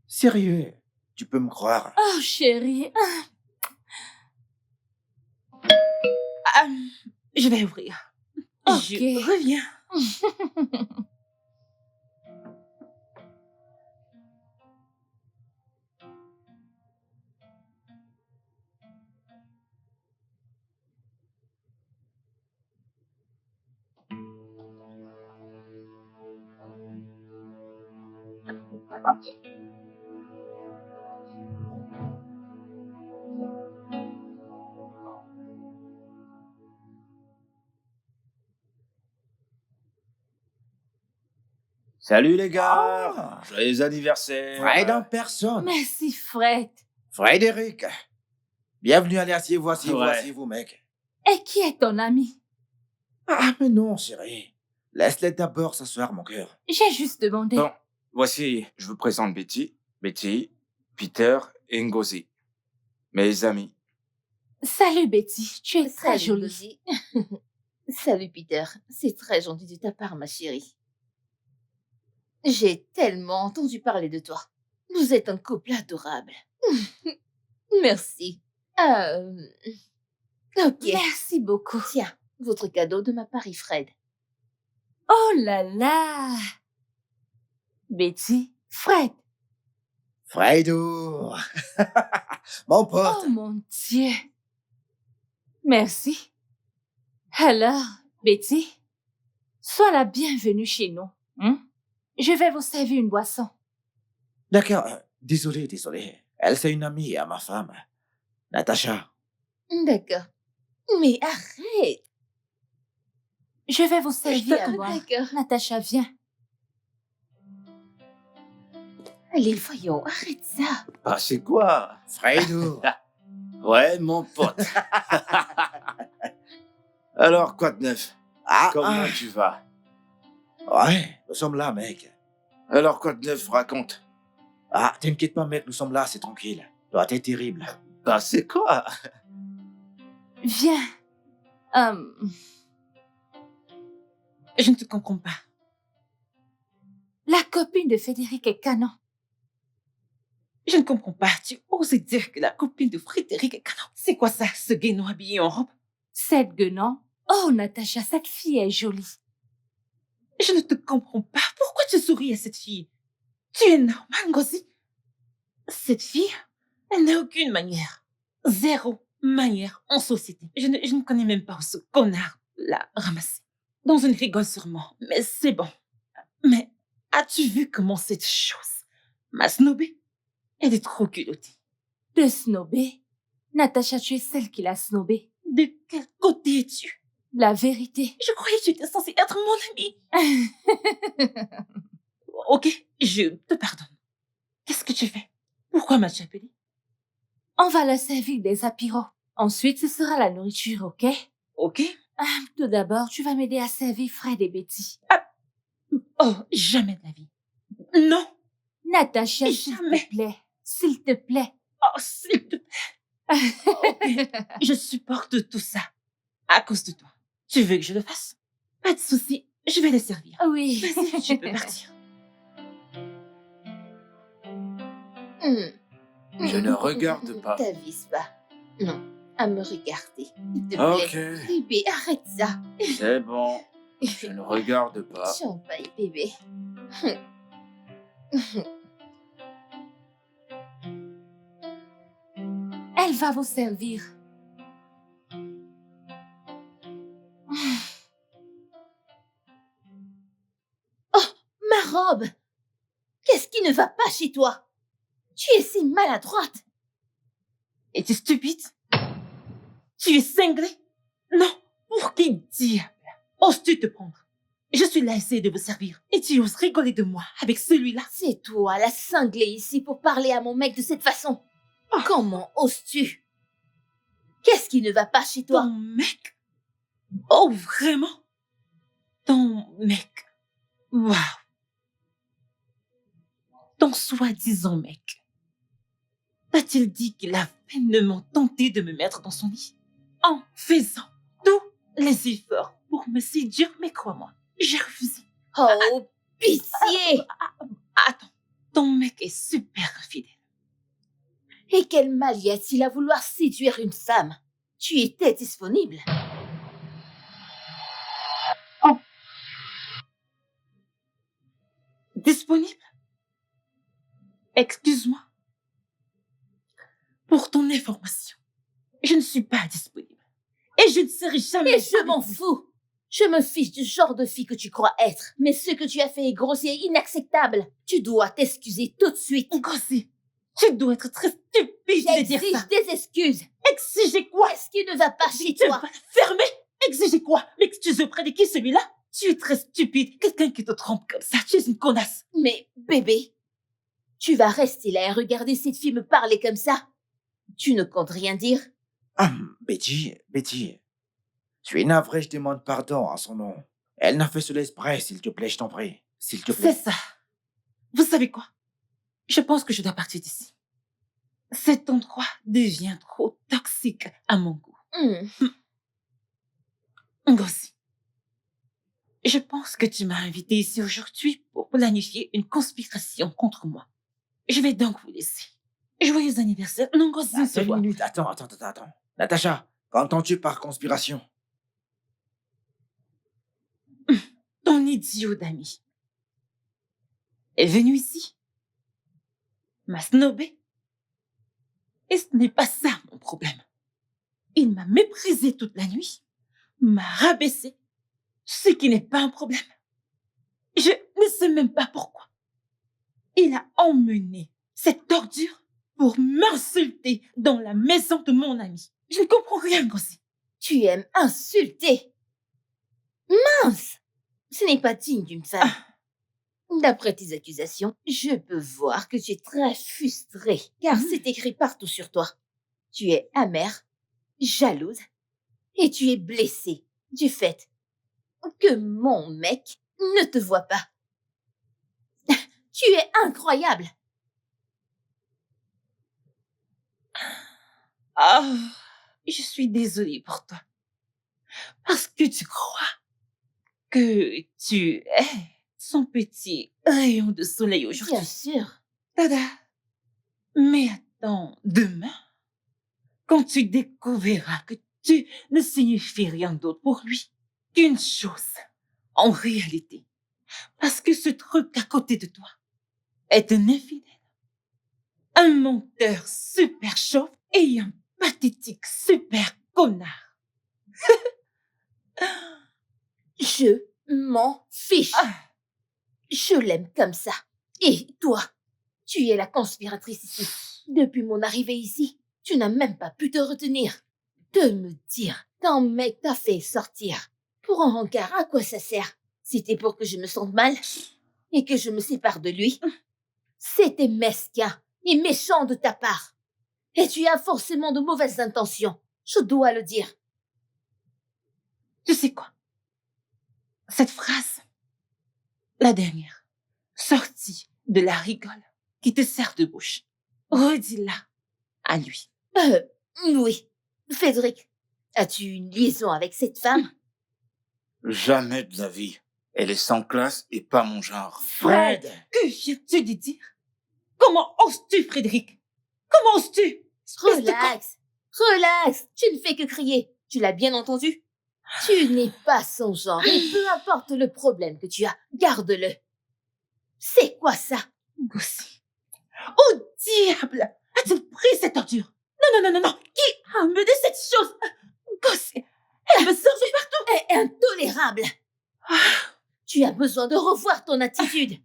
Sérieux, tu peux me croire. Oh, chérie. Je vais ouvrir. Ok. Je reviens. Salut les gars! Ah. Joyeux anniversaire! Fred en personne. Merci, Fred. Frédéric. Bienvenue, allez, asseyez-vous, asseyez-vous, Ouais. asseyez-vous, mec. Et qui est ton ami? Ah, mais non, chérie. Laisse-les d'abord s'asseoir, mon cœur. J'ai juste demandé. Bon, voici, je vous présente Betty, Peter et Ngozi. Mes amis. Salut, Betty. Tu es très Salut, jolie. Ngozi. Salut, Peter. C'est très gentil de ta part, ma chérie. J'ai tellement entendu parler de toi. Vous êtes un couple adorable. Merci. Ok. Merci beaucoup. Tiens, votre cadeau de ma part, Fred. Oh là là. Betty, Fred. Fredo. Mon pote. Oh mon Dieu. Merci. Alors, Betty, sois la bienvenue chez nous. Je vais vous servir une boisson. D'accord, désolé. Elle, c'est une amie à ma femme. Natacha. D'accord. Mais arrête. Je vais vous servir à boire. D'accord. Natacha, viens. Allez, voyons, arrête ça. Ah, c'est quoi? Fredo. Ouais, mon pote. Alors, quoi de neuf? Ah, Comment tu vas? ouais, nous sommes là, mec. Alors, quoi de neuf? Raconte. Ah, t'inquiète pas, mec, nous sommes là, c'est tranquille. Toi, t'es terrible. Bah, c'est quoi? Viens. Je ne te comprends pas. La copine de Frédéric est canon. Je ne comprends pas. Tu oses dire que la copine de Frédéric est canon. C'est quoi ça, ce guénon habillé en robe? Cette guenon. Oh, Natacha, cette fille est jolie. Je ne te comprends pas. Pourquoi tu souris à cette fille? Tu es normal, Ngozi? Cette fille, elle n'a aucune manière. Zéro manière en société. Je ne connais même pas où ce connard l'a ramassée. Dans une rigole sûrement, mais c'est bon. Mais as-tu vu comment cette chose m'a snobée? Elle est trop culottée. De snobé. Natacha, tu es celle qui l'a snobé. De quel côté es-tu? La vérité. Je croyais que tu étais censée être mon amie. Ok, je te pardonne. Qu'est-ce que tu fais? Pourquoi m'as-tu appelé? On va leur servir des apéros. Ensuite, ce sera la nourriture, ok? Ok? Tout d'abord, tu vas m'aider à servir Fred et Betty. Oh, jamais de la vie. Non! Natacha, s'il Jamais. te plaît. S'il te plaît. Oh, s'il te plaît. Ok, je supporte tout ça. À cause de toi. Tu veux que je le fasse? Pas de souci, je vais les servir. Oui. Vas-y, tu peux partir. Je ne regarde pas. T'avises pas. Non, à me regarder. S'il te Ok, plaît. Bébé, arrête ça. c'est bon. Je ne regarde pas. Champagne, bébé. Elle va vous servir. Ma robe! Qu'est-ce qui ne va pas chez toi? Tu es si maladroite. Es-tu stupide? Tu es cinglé? Non, pour qui diable oses-tu te prendre? Je suis là à essayer de vous servir. Et tu oses rigoler de moi avec celui-là? C'est toi, la cinglée ici, pour parler à mon mec de cette façon. Comment oses-tu? Qu'est-ce qui ne va pas chez toi? Ton mec? Oh, vraiment? Ton mec? Waouh! Ton soi-disant mec. T'a-t-il dit qu'il a vainement tenté de me mettre dans son lit? En faisant tous les efforts pour me séduire, mais crois-moi, j'ai refusé. Oh, pitié! Attends, ton mec est super infidèle. Et quel mal y a-t-il à vouloir séduire une femme? Tu étais disponible. Disponible? Excuse-moi. Pour ton information, je ne suis pas disponible. Et je ne serai jamais... Et je avec m'en lui. fous. Je me fiche du genre de fille que tu crois être. Mais ce que tu as fait est grossier et inacceptable. Tu dois t'excuser tout de suite. Gossé, tu dois être très stupide de dire J'exige ça. des excuses. Exiger quoi? Qu'est-ce qui ne va pas chez Tu toi? vas te fermer. Exiger quoi? M'excuser auprès de qui, celui-là? Tu es très stupide. Quelqu'un qui te trompe comme ça, tu es une connasse. Mais, bébé, tu vas rester là et regarder cette fille me parler comme ça? Tu ne comptes rien dire? Betty, je suis navré, je demande pardon en son nom. Elle n'a fait sous l'esprit, s'il te plaît, je t'en prie. S'il te C'est plaît. ça. Vous savez quoi? Je pense que je dois partir d'ici. Cet endroit devient trop toxique à mon goût. Ngozi, je pense que tu m'as invité ici aujourd'hui pour planifier une conspiration contre moi. Je vais donc vous laisser. Joyeux anniversaire. Non, Ngozi, on se Attends voit. une minute, attends. Natacha, qu'entends-tu par conspiration? Ton idiot d'ami est venu ici, m'a snobé. Et ce n'est pas ça mon problème. Il m'a méprisé toute la nuit, m'a rabaissé, ce qui n'est pas un problème. Je ne sais même pas pourquoi. Il a emmené cette ordure pour m'insulter dans la maison de mon ami. Je ne comprends rien, Ngozi. Tu aimes insulter. Mince! Ce n'est pas digne d'une femme. D'après tes accusations, je peux voir que tu es très frustrée, car c'est écrit partout sur toi. Tu es amère, jalouse, et tu es blessée du fait que mon mec ne te voit pas. Tu es incroyable. Ah, je suis désolée pour toi. Parce que tu crois que tu es son petit rayon de soleil aujourd'hui. Bien sûr. Tada. Mais attends, demain, quand tu découvriras que tu ne signifies rien d'autre pour lui qu'une chose, en réalité, parce que ce truc à côté de toi est un infidèle, un menteur super chauve et un pathétique super connard. Je m'en fiche. Ah. Je l'aime comme ça. Et toi, tu es la conspiratrice ici. Depuis mon arrivée ici, tu n'as même pas pu te retenir. De me dire qu'un mec t'a fait sortir. Pour un rencard, à quoi ça sert? C'était pour que je me sente mal? et que je me sépare de lui, c'était mesquin et méchant de ta part. Et tu as forcément de mauvaises intentions, je dois le dire. Tu sais quoi? Cette phrase, la dernière, sortie de la rigole qui te sert de bouche, redis-la à lui. Oui. Frédéric, as-tu une liaison avec cette femme? Jamais de la vie. Elle est sans classe et pas mon genre. Fred! Que viens-tu de dire? Comment oses-tu, Frédéric? Comment oses-tu? Espèce de con- Relax, relax, tu ne fais que crier. Tu l'as bien entendu? Tu n'es pas son genre et peu importe le problème que tu as, garde-le. C'est quoi ça? Gossi. Oh diable! As-tu pris cette ordure? Non. Qui a mené cette chose? Gossi. Elle me sort de partout. Est intolérable. Tu as besoin de revoir ton attitude.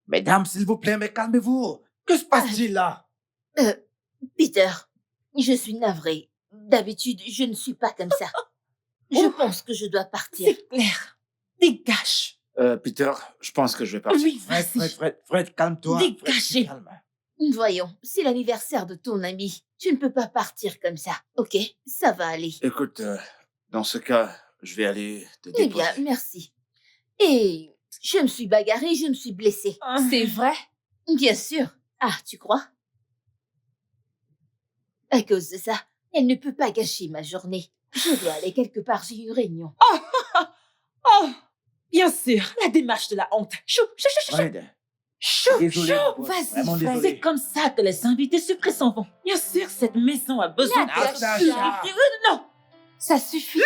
Mesdames, s'il vous plaît, mais calmez-vous. Que se passe-t-il là? Peter, je suis navrée. D'habitude, je ne suis pas comme ça. Je pense que je dois partir. C'est clair. Dégage. Peter, je pense que je vais partir. Oui, Fred, vas-y. Fred, calme-toi. Fred, Dégagez. calme. Voyons, c'est l'anniversaire de ton ami. Tu ne peux pas partir comme ça, ok? Ça va aller. Écoute, dans ce cas, je vais aller te Eh déposer. bien, merci. Et je me suis bagarrée, je me suis blessée. C'est vrai? Bien sûr. Ah, tu crois? À cause de ça, elle ne peut pas gâcher ma journée. Je dois aller quelque part, j'ai une réunion. Oh, bien sûr, la démarche de la honte. Chou. Fred, Chou. désolé. mon pote, vas-y, vraiment Fred. C'est désolé. comme ça que les invités surpris s'en vont. Bien sûr, cette maison a besoin Natacha. Non. Ça suffit.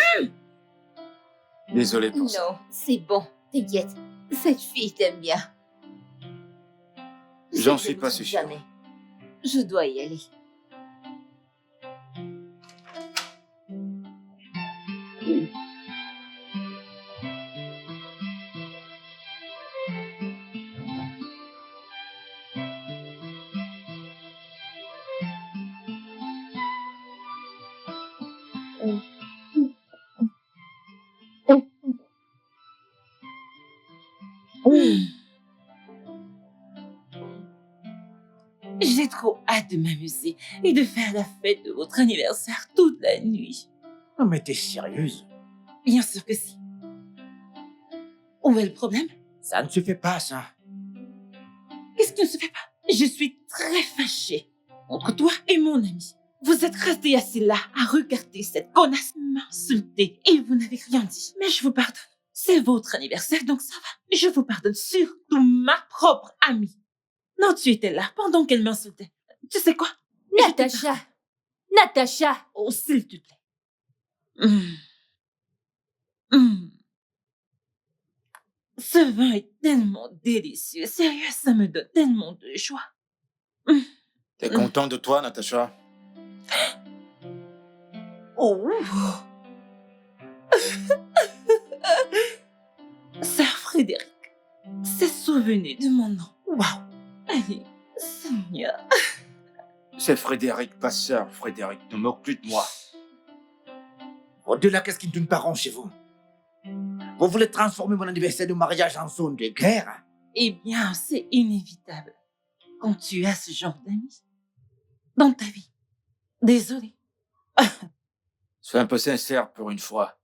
Désolé pour ça. Non, c'est bon, t'inquiète. Cette fille t'aime bien. J'en Je suis ne pas sais si sûr. jamais. Je dois y aller. J'ai trop hâte de m'amuser et de faire la fête de votre anniversaire toute la nuit. Non, mais t'es sérieuse? Bien sûr que si. Où est le problème? Ça ne se fait pas, ça. Qu'est-ce qui ne se fait pas? Je suis très fâchée entre toi et mon ami. Vous êtes resté assis là à regarder cette connasse m'insulter et vous n'avez rien dit. Mais je vous pardonne. C'est votre anniversaire, donc ça va. Je vous pardonne, surtout ma propre amie. Non, tu étais là pendant qu'elle m'insultait. Tu sais quoi? Je te Natacha. pardonne. Natacha. Oh, s'il te plaît. Ce vin est tellement délicieux. Sérieux, ça me donne tellement de joie. T'es content de toi, Natacha? Oh. Sœur Frédéric s'est souvenu de mon nom. Waouh. Allez, Seigneur. C'est Frédéric, pas sœur. Frédéric, ne moque plus de moi. Au-delà, qu'est-ce qui ne tourne pas rond chez vous? Vous voulez transformer mon anniversaire de mariage en zone de guerre? Eh bien, c'est inévitable quand tu as ce genre d'amis dans ta vie. Désolée. Sois un peu sincère pour une fois.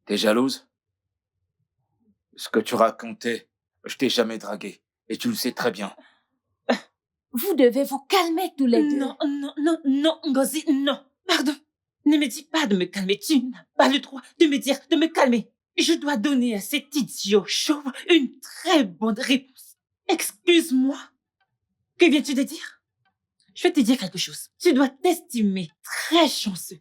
T'es jalouse? Ce que tu racontais, je t'ai jamais dragué. Et tu le sais très bien. Vous devez vous calmer tous les deux. Non, Ngozi, non. Pardon. Ne me dis pas de me calmer. Tu n'as pas le droit de me dire de me calmer. Je dois donner à cet idiot chauve une très bonne réponse. Excuse-moi. Que viens-tu de dire? Je vais te dire quelque chose. Tu dois t'estimer très chanceux.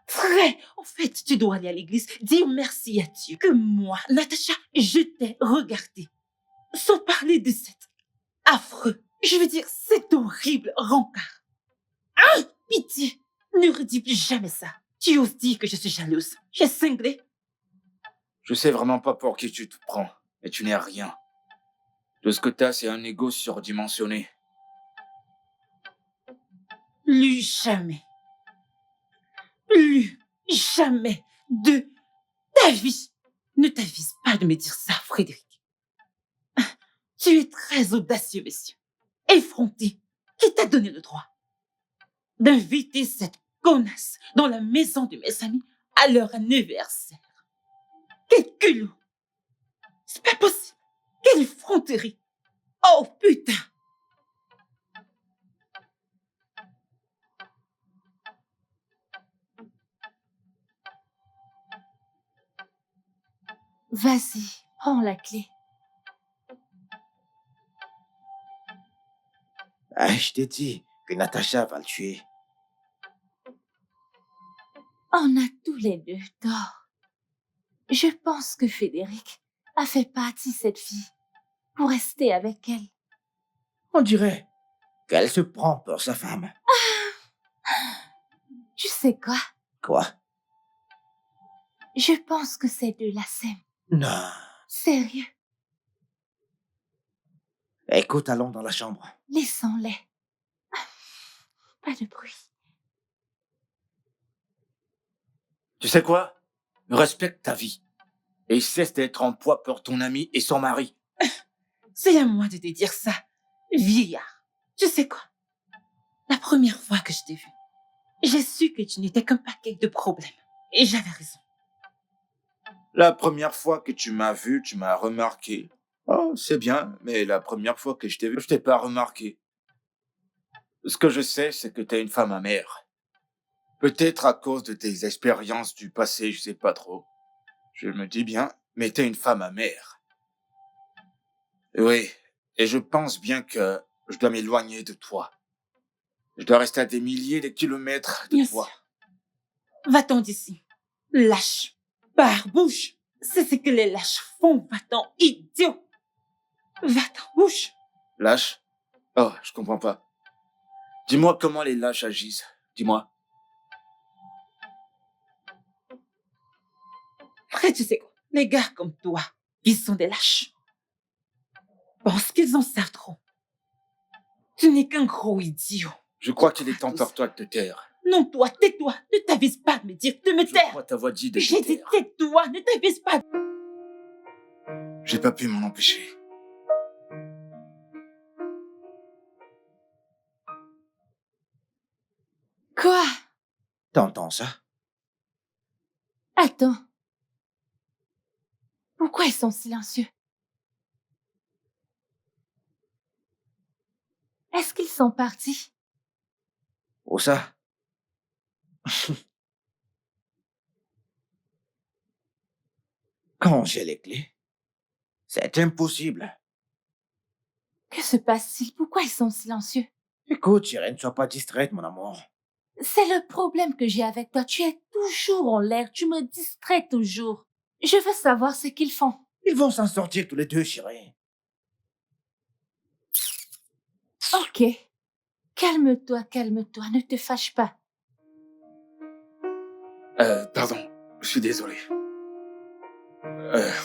Très. En fait, tu dois aller à l'église, dire merci à Dieu que moi, Natacha, je t'ai regardé. Sans parler de cet affreux. Je veux dire, cet horrible rencard. Ah, pitié. Ne redis plus jamais ça. Tu oses dire que je suis jalouse. J'ai cinglé. Je sais vraiment pas pour qui tu te prends. Et tu n'es rien. Tout ce que t'as, c'est un ego surdimensionné. Plus jamais. Plus jamais de ta vie. Ne t'avise pas de me dire ça, Frédéric. Tu es très audacieux, monsieur. Effronté. Qui t'a donné le droit d'inviter cette connasse dans la maison de mes amis à leur anniversaire? Quel culot! C'est pas possible. Quelle effronterie! Oh putain! Vas-y, prends la clé. Ah, je t'ai dit que Natacha va le tuer. On a tous les deux tort. Je pense que Frédéric a fait partie de cette fille pour rester avec elle. On dirait qu'elle se prend pour sa femme. Tu sais quoi? Quoi? Je pense que ces deux-là s'aiment. Non. Sérieux, Écoute, allons dans la chambre. laissons-les. Pas de bruit. Tu sais quoi? Respecte ta vie. Et cesse d'être en poids pour ton ami et son mari. C'est à moi de te dire ça, vieillard. Tu sais quoi? La première fois que je t'ai vu, j'ai su que tu n'étais qu'un paquet de problèmes. Et j'avais raison. La première fois que tu m'as vu, tu m'as remarqué. Oh, c'est bien, mais la première fois que je t'ai vu, je t'ai pas remarqué. Ce que je sais, c'est que t'es une femme amère. Peut-être à cause de tes expériences du passé, je sais pas trop. Je me dis bien, mais t'es une femme amère. Oui, et je pense bien que je dois m'éloigner de toi. Je dois rester à des milliers de kilomètres de Bien toi. sûr. Va-t'en d'ici. Lâche. Barbouche. C'est ce que les lâches font. Va-t'en, idiot. Va-t'en, bouche. Lâche? Oh, je comprends pas. Dis-moi comment les lâches agissent. Dis-moi. Après, tu sais quoi? Les gars comme toi, ils sont des lâches. Parce qu'ils en savent trop. Tu n'es qu'un gros idiot. Je crois qu'il est temps pour toi de te taire. Non, toi, tais-toi. Ne t'avise pas de me dire de me Je taire. crois t'avoir dit de te J'ai dit taire. tais-toi, ne t'avise pas. J'ai pas pu m'en empêcher. Quoi? T'entends ça? Attends. Pourquoi ils sont silencieux? Est-ce qu'ils sont partis? Où ça? Quand j'ai les clés? C'est impossible. Que se passe-t-il? Pourquoi ils sont silencieux? Écoute, chérie, ne sois pas distraite, mon amour. C'est le problème que j'ai avec toi. Tu es toujours en l'air. Tu me distrais toujours. Je veux savoir ce qu'ils font. Ils vont s'en sortir tous les deux, chérie. Ok. Calme-toi, calme-toi. Ne te fâche pas. Pardon. Je suis désolé.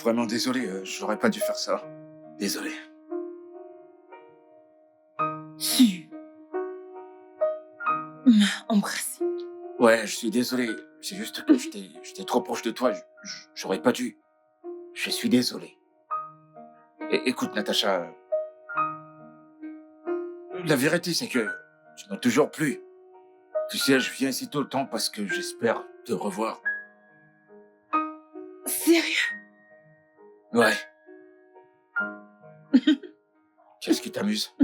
Vraiment désolé. J'aurais pas dû faire ça. Désolé. Tu m'as embrassé. Ouais, je suis désolé. C'est juste que j'étais trop proche de toi. J'aurais pas dû. Je suis désolé. Écoute, Natacha. La vérité, c'est que tu m'as toujours plu. Tu sais, je viens ici tout le temps parce que j'espère te revoir. Sérieux? Ouais. Qu'est-ce qui t'amuse?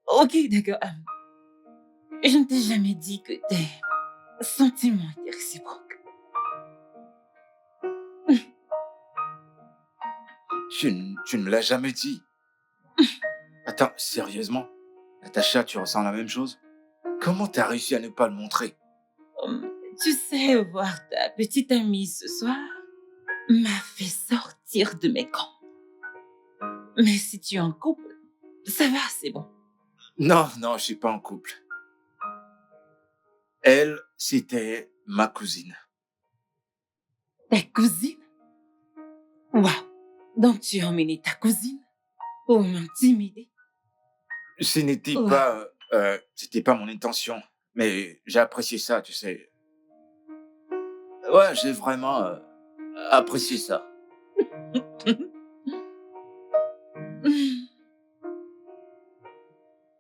Ok, d'accord. Je ne t'ai jamais dit que tes sentiments étaient réciproques. Tu ne me l'as jamais dit. Attends, sérieusement? Natacha, tu ressens la même chose? Comment t'as réussi à ne pas le montrer? Tu sais, voir ta petite amie ce soir m'a fait sortir de mes camps. Mais si tu es en couple, ça va, c'est bon. Non, je suis pas en couple. Elle, c'était ma cousine. Ta cousine? Waouh! Donc tu as emmené ta cousine pour m'intimider? Ce n'était Ouais. pas, c'était pas mon intention. Mais j'ai apprécié ça, tu sais. Ouais, j'ai vraiment apprécié ça.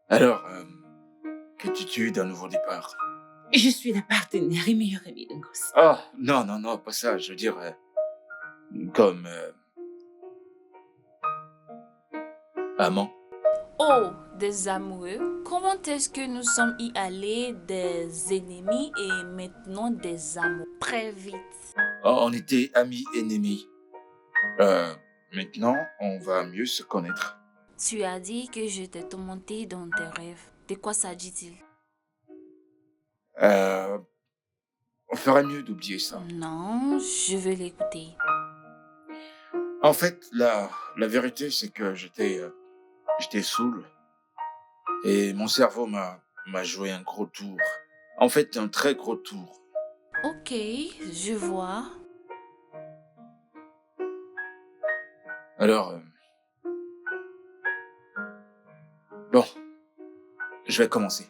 Alors, que dis-tu d'un nouveau départ? Je suis la partenaire et meilleure amie de Ngozi. Oh, non, non, non, pas ça. Je veux dire, comme amant. Oh, des amoureux, comment est-ce que nous sommes y allés des ennemis et maintenant des amours? Très vite. Oh, on était amis ennemis. Euh, Maintenant, on va mieux se connaître. Tu as dit que je t'ai tourmenté dans tes rêves. De quoi s'agit-il? Euh, on ferait mieux d'oublier ça. Non, je veux l'écouter. En fait, la vérité, c'est que j'étais saoul et mon cerveau m'a joué un gros tour. En fait, un très gros tour. Ok, je vois. Alors, bon, je vais commencer.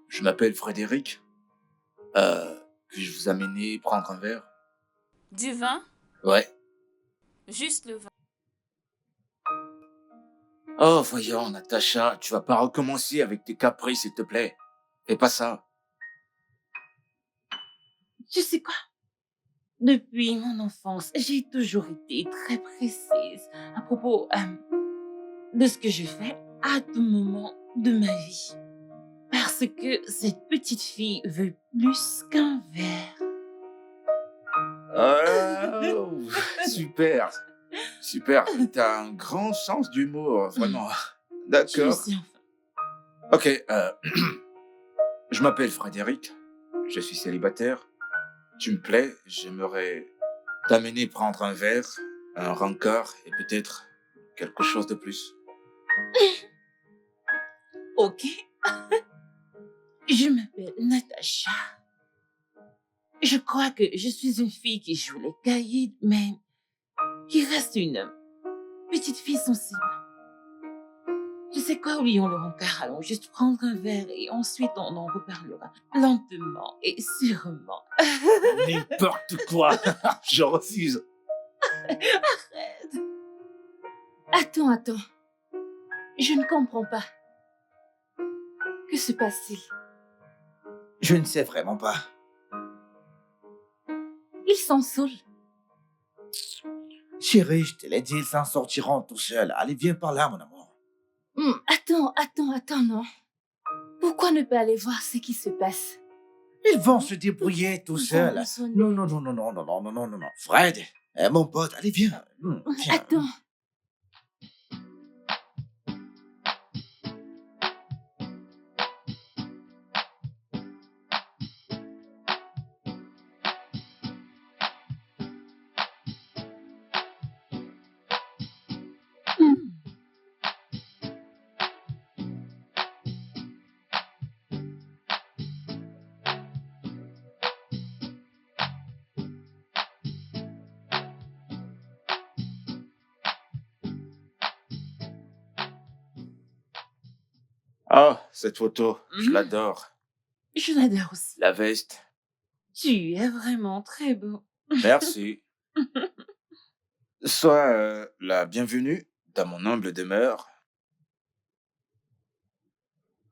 Je m'appelle Frédéric. Puis-je vous amener prendre un verre? Du vin? Ouais. Juste le vin. Oh, voyons, Natacha, tu vas pas recommencer avec tes caprices, s'il te plaît. Fais pas ça. Tu sais quoi? Depuis mon enfance, j'ai toujours été très précise à propos de ce que je fais à tout moment de ma vie. Parce que cette petite fille veut plus qu'un verre. Oh, super. Super. T'as un grand sens d'humour, vraiment. Je D'accord. sais enfin. Ok, je m'appelle Frédéric. Je suis célibataire. Tu me plais. J'aimerais t'amener prendre un verre, un rencard et peut-être quelque chose de plus. Ok. Je m'appelle Natacha. Je crois que je suis une fille qui joue les cahiers, mais qui reste une petite fille sensible. Tu sais quoi, oublions le rencard, allons juste prendre un verre et ensuite on en reparlera lentement et sûrement. N'importe quoi. Je refuse. Attends. Je ne comprends pas. Que se passe-t-il? Je ne sais vraiment pas. Ils sont saouls. Chérie, je te l'ai dit, ils s'en sortiront tout seuls. Allez, viens par là, mon amour. Attends, non. Pourquoi ne pas aller voir ce qui se passe? Ils vont se débrouiller tout Ils vont seuls. raisonner. Non. Fred, mon pote, allez, viens. Viens. Attends. Oh, cette photo, je Mhm. l'adore. Je l'adore aussi. La veste. Tu es vraiment très beau. Merci. Sois la bienvenue dans mon humble demeure.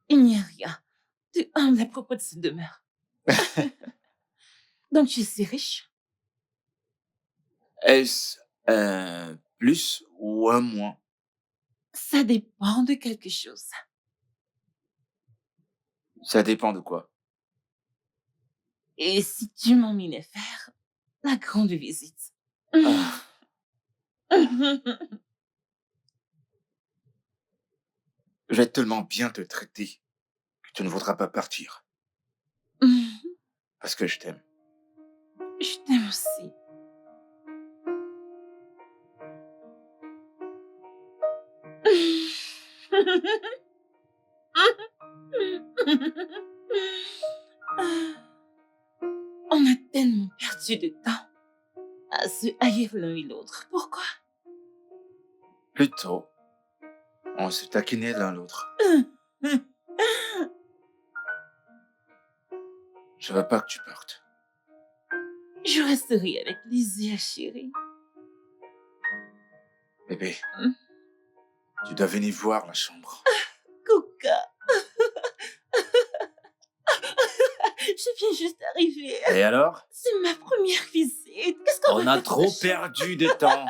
Il n'y a rien de humble à propos de cette demeure. Donc tu es si riche? Est-ce un plus ou un moins? Ça dépend de quelque chose. Ça dépend de quoi. Et si tu m'emmenais faire la grande visite? Ah, je vais tellement bien te traiter que tu ne voudras pas partir. Parce que je t'aime. Je t'aime aussi. On a tellement perdu de temps à se haïr l'un et l'autre. Pourquoi? Plutôt, on se taquinait l'un l'autre. Je veux pas que tu partes. Je resterai avec plaisir, chérie. Bébé, Hmm. tu dois venir voir la chambre. Coca. Je viens juste d'arriver. Et alors? C'est ma première visite. Qu'est-ce qu'on On va a faire trop dans la chambre? perdu de temps.